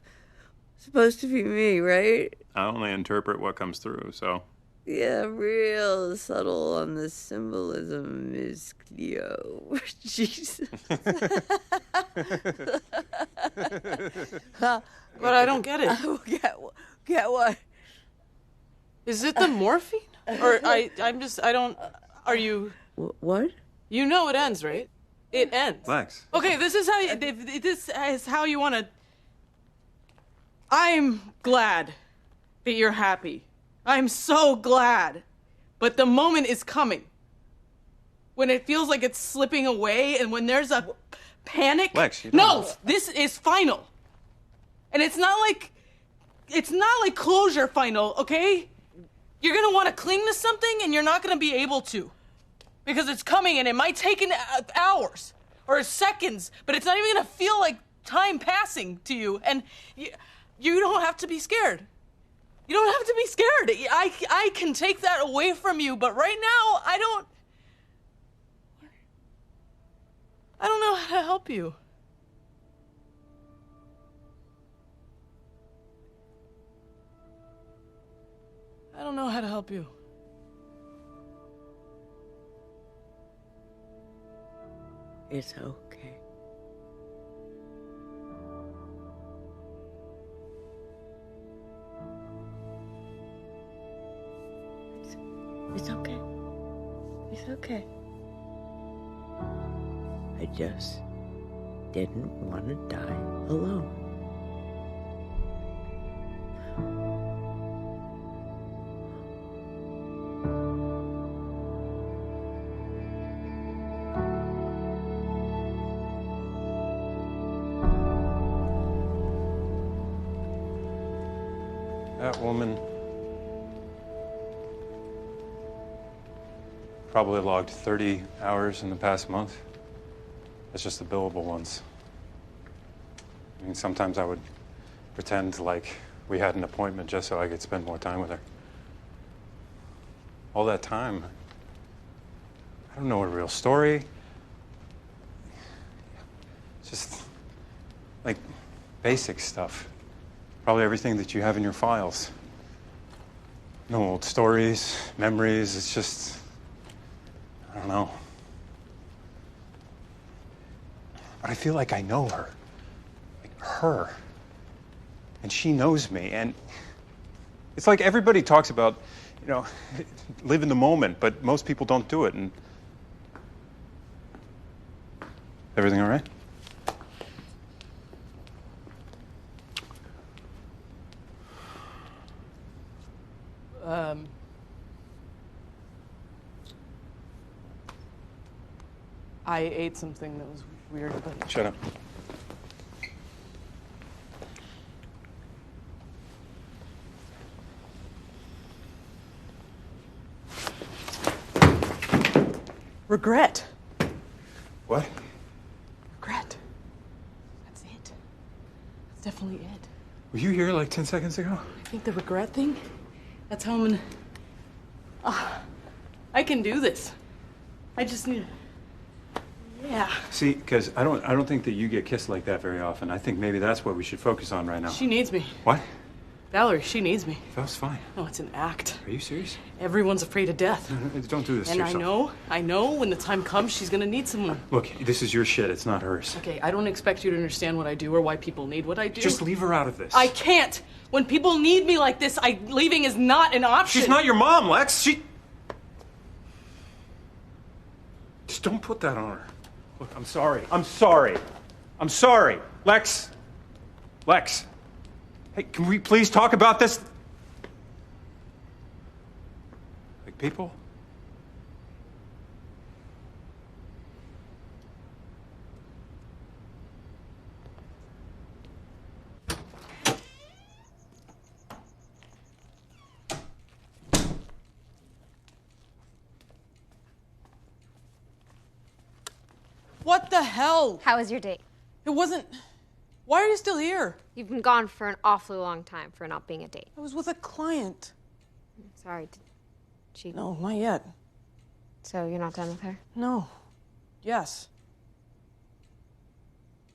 supposed to be me, right? I only interpret what comes through, so. Yeah, real subtle on the symbolism, Miss Cleo. Jesus. But I don't get it. Get what? Is it the morphine? Or I don't... Are you... What? You know it ends, right? It ends. Lex. Okay, this is how you want to... I'm glad that you're happy. I'm so glad. But the moment is coming. When it feels like it's slipping away and when there's a panic... Lex, you No! This is final. And it's not like closure final, okay? You're gonna want to cling to something and you're not gonna be able to. Because it's coming and it might take hours or seconds, but it's not even gonna feel like time passing to you. And you don't have to be scared. You don't have to be scared. I can take that away from you, but right now, I don't know how to help you. I don't know how to help you. It's okay. It's okay. It's okay. I just didn't want to die alone. That woman probably logged 30 hours in the past month. That's just the billable ones. I mean, sometimes I would pretend like we had an appointment just so I could spend more time with her. All that time, I don't know a real story. It's just like basic stuff. Probably everything that you have in your files. No old stories, memories, it's just, I don't know. But I feel like I know her. Like her. And she knows me. And it's like everybody talks about, you know, live in the moment, but most people don't do it. And everything all right? I ate something that was weird, but... Shut up. Regret. What? Regret. That's it. That's definitely it. Were you here like 10 seconds ago? I think the regret thing, that's how I'm gonna... I can do this. I just need... Yeah. See, because I don't think that you get kissed like that very often. I think maybe that's what we should focus on right now. She needs me. What? Valerie, she needs me. That was fine. No, it's an act. Are you serious? Everyone's afraid of death. No, don't do this to And yourself. I know when the time comes, she's gonna need someone. Look, this is your shit. It's not hers. Okay, I don't expect you to understand what I do or why people need what I do. Just leave her out of this. I can't. When people need me like this, leaving is not an option. She's not your mom, Lex. Just don't put that on her. Look, I'm sorry. I'm sorry. I'm sorry. Lex. Lex. Hey, can we please talk about this? Like people? What the hell? How was your date? It wasn't... Why are you still here? You've been gone for an awfully long time for not being a date. I was with a client. Sorry, did she... No, not yet. So you're not done with her? No. Yes.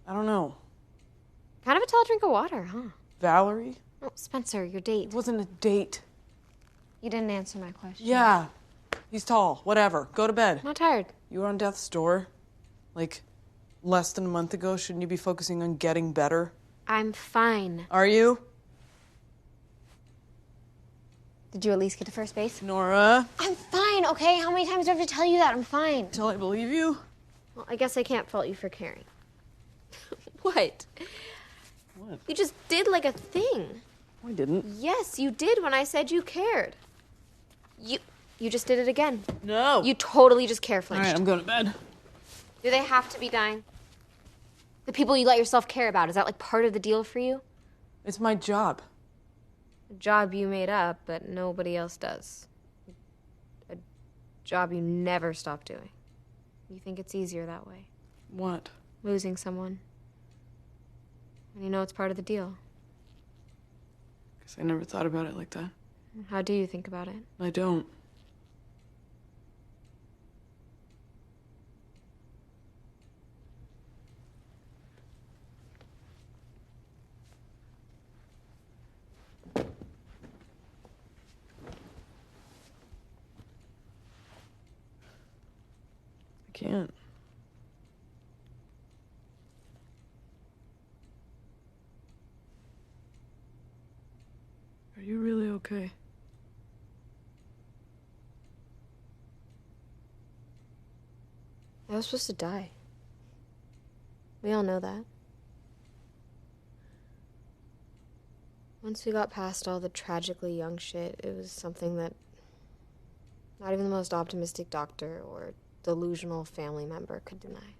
I don't know. Kind of a tall drink of water, huh? Valerie? Oh, Spencer, your date. It wasn't a date. You didn't answer my question. Yeah. He's tall. Whatever. Go to bed. I'm not tired. You were on death's door, like, less than a month ago. Shouldn't you be focusing on getting better? I'm fine. Are you? Did you at least get to first base? Nora? I'm fine, okay? How many times do I have to tell you that? I'm fine. Till I believe you? Well, I guess I can't fault you for caring. What? What? You just did like a thing. I didn't. Yes, you did when I said you cared. You just did it again. No. You totally just care All flinched. right, I'm going to bed. Do they have to be dying? The people you let yourself care about, is that like part of the deal for you? It's my job. A job you made up, but nobody else does. A job you never stop doing. You think it's easier that way. What? Losing someone. And you know it's part of the deal. Guess I never thought about it like that. How do you think about it? I don't. I can't. Are you really okay? I was supposed to die. We all know that. Once we got past all the tragically young shit, it was something that not even the most optimistic doctor or delusional family member could deny.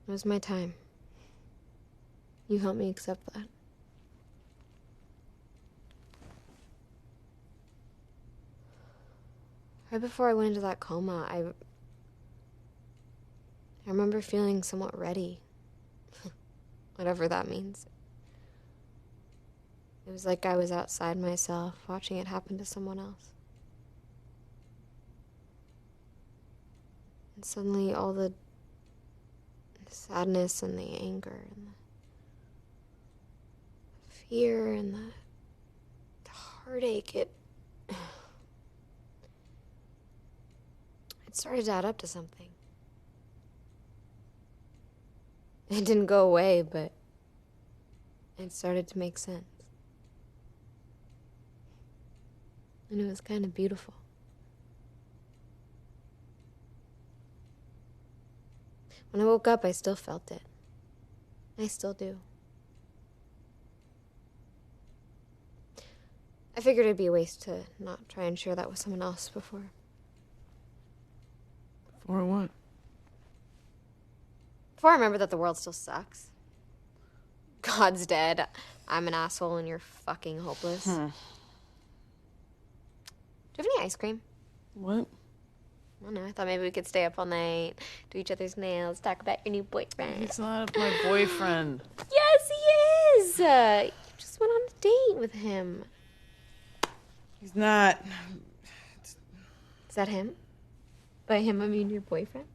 It was my time. You helped me accept that. Right before I went into that coma, I remember feeling somewhat ready. Whatever that means. It was like I was outside myself, watching it happen to someone else. And suddenly all the sadness and the anger and the fear and the heartache, it started to add up to something. It didn't go away, but it started to make sense. And it was kind of beautiful. When I woke up, I still felt it. I still do. I figured it'd be a waste to not try and share that with someone else before. For what? Before I remember that the world still sucks. God's dead. I'm an asshole and you're fucking hopeless. Do you have any ice cream? What? I don't know. I thought maybe we could stay up all night, do each other's nails, talk about your new boyfriend. He's not my boyfriend. Yes, he is! You just went on a date with him. He's not. Is that him? By him, I mean your boyfriend?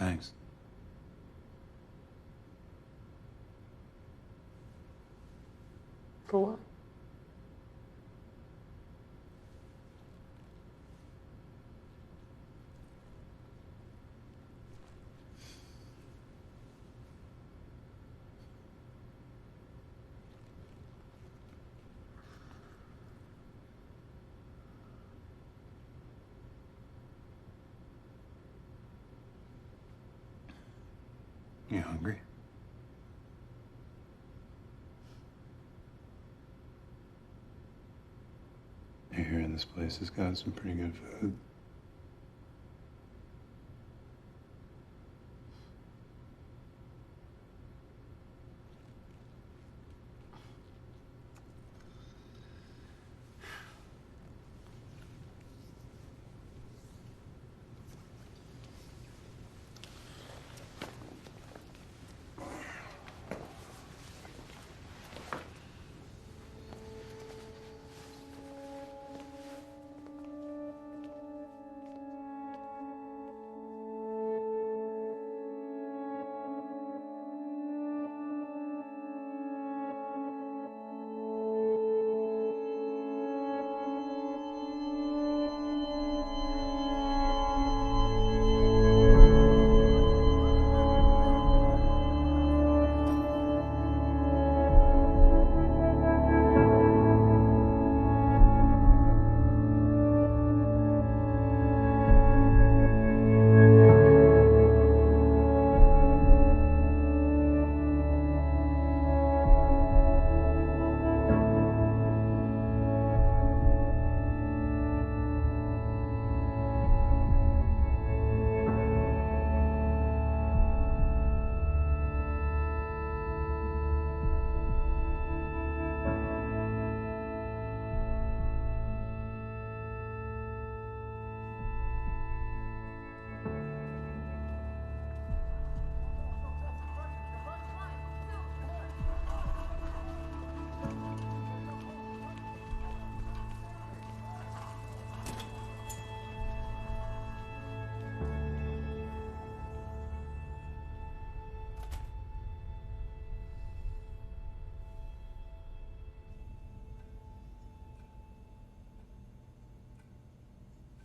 Thanks. For what? You hungry? I hear this place has got some pretty good food.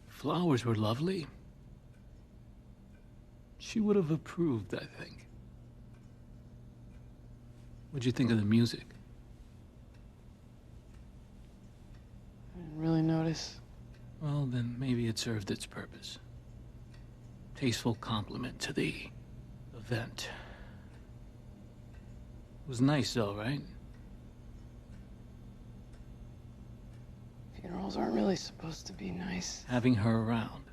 Flowers were lovely. She would have approved, I think. What'd you think of the music? I didn't really notice. Well, then maybe it served its purpose. Tasteful compliment to the event. It was nice though, right? Funerals aren't really supposed to be nice. Having her around.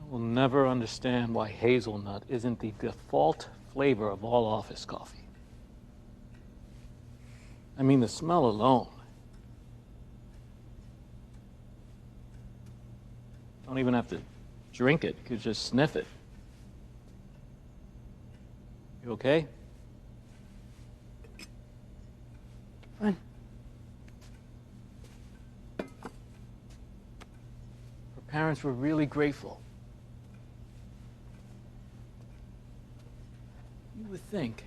I will never understand why hazelnut isn't the default flavor of all office coffee. I mean, the smell alone. Don't even have to drink it, you could just sniff it. You okay? Fine. Her parents were really grateful. You would think,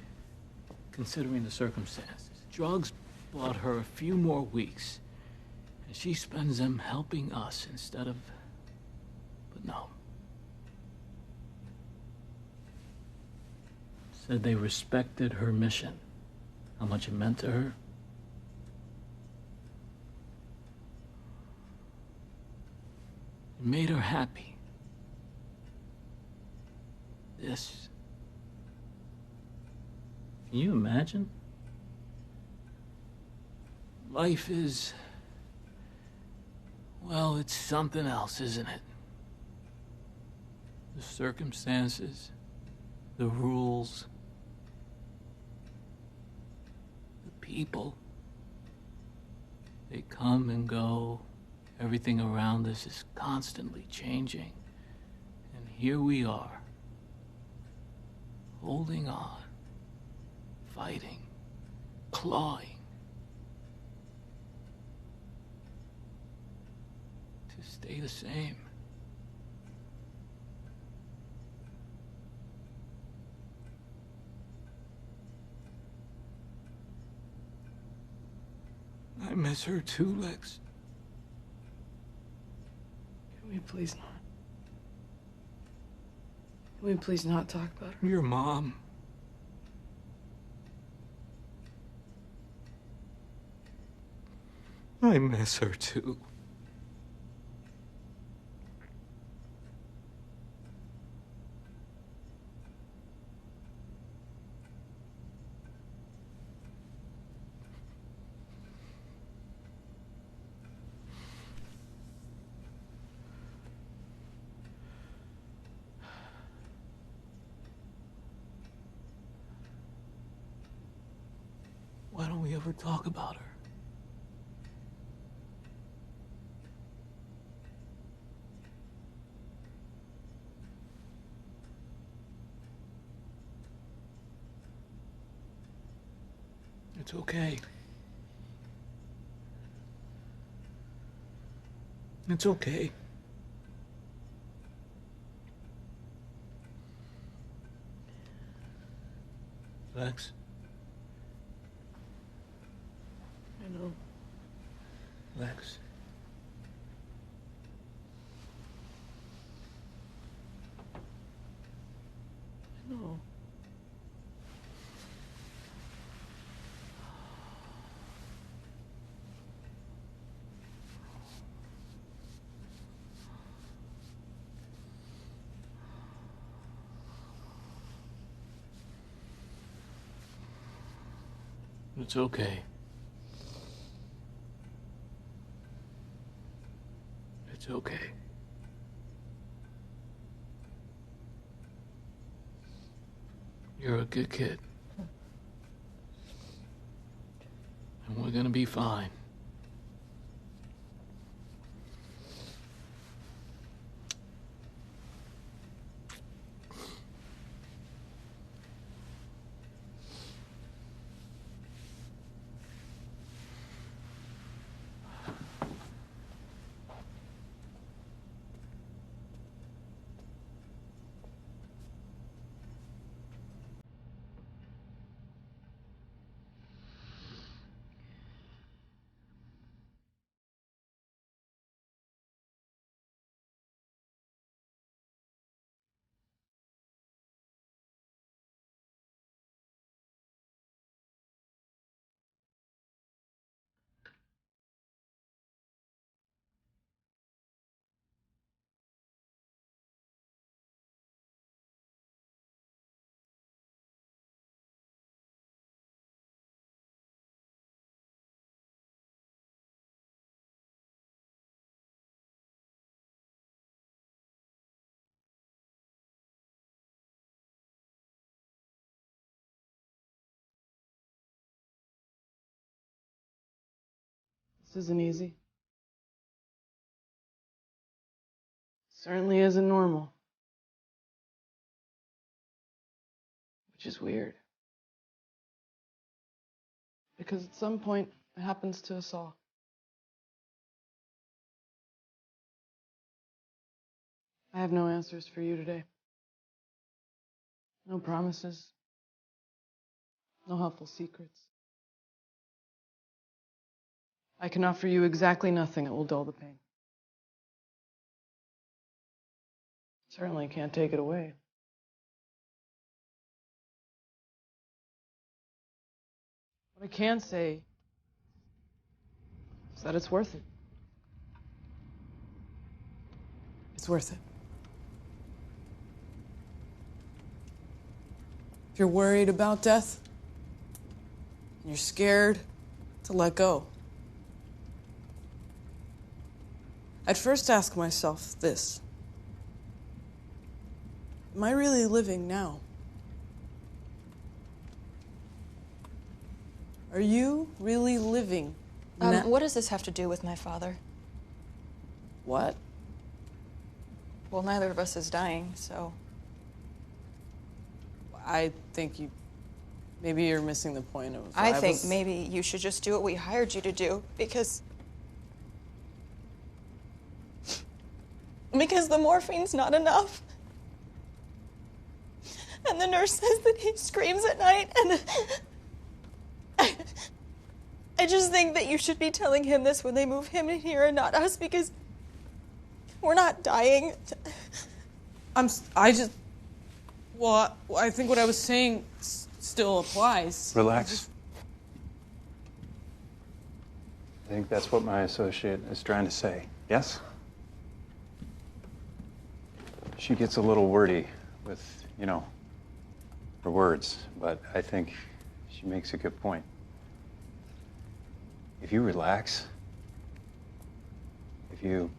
considering the circumstances, drugs bought her a few more weeks, and she spends them helping us instead of... But no. Said they respected her mission, how much it meant to her. It made her happy. This... Can you imagine? Life is... Well, it's something else, isn't it? The circumstances, the rules. people. They come and go. Everything around us is constantly changing. And here we are, holding on, fighting, clawing to stay the same. I miss her too, Lex. Can we please not? Can we please not talk about her? Your mom. I miss her too. Why don't we ever talk about her? It's okay. It's okay. Lex? I know. Lex? I know. It's okay. It's okay. You're a good kid. And we're gonna be fine. This isn't easy. Certainly isn't normal. Which is weird. Because at some point, it happens to us all. I have no answers for you today. No promises. No helpful secrets. I can offer you exactly nothing that will dull the pain. Certainly can't take it away. What I can say is that it's worth it. It's worth it. If you're worried about death, and you're scared to let go, I'd first ask myself this: am I really living now? Are you really living? What does this have to do with my father? What? Well, neither of us is dying, so... I think maybe you're missing the point of... I think maybe you should just do what we hired you to do, because the morphine's not enough. And the nurse says that he screams at night, and I just think that you should be telling him this when they move him in here and not us, because we're not dying. Well, I think what I was saying still applies. Relax. I think that's what my associate is trying to say. Yes? She gets a little wordy with, her words, but I think she makes a good point. If you relax, if you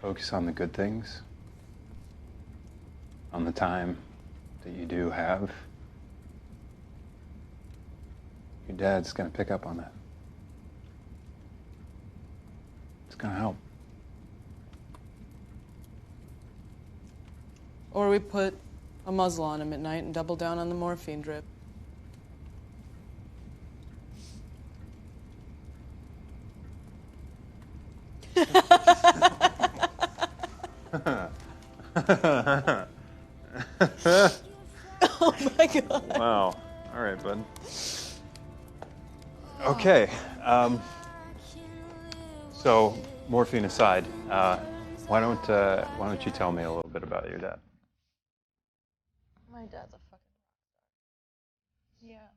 focus on the good things, on the time that you do have, your dad's gonna pick up on that. It's gonna help. Or we put a muzzle on him at night and double down on the morphine drip. Oh my God. Wow. All right, bud. Okay. So, morphine aside, why don't you tell me a little bit about your dad? My dad's a fucking rock star. Yeah.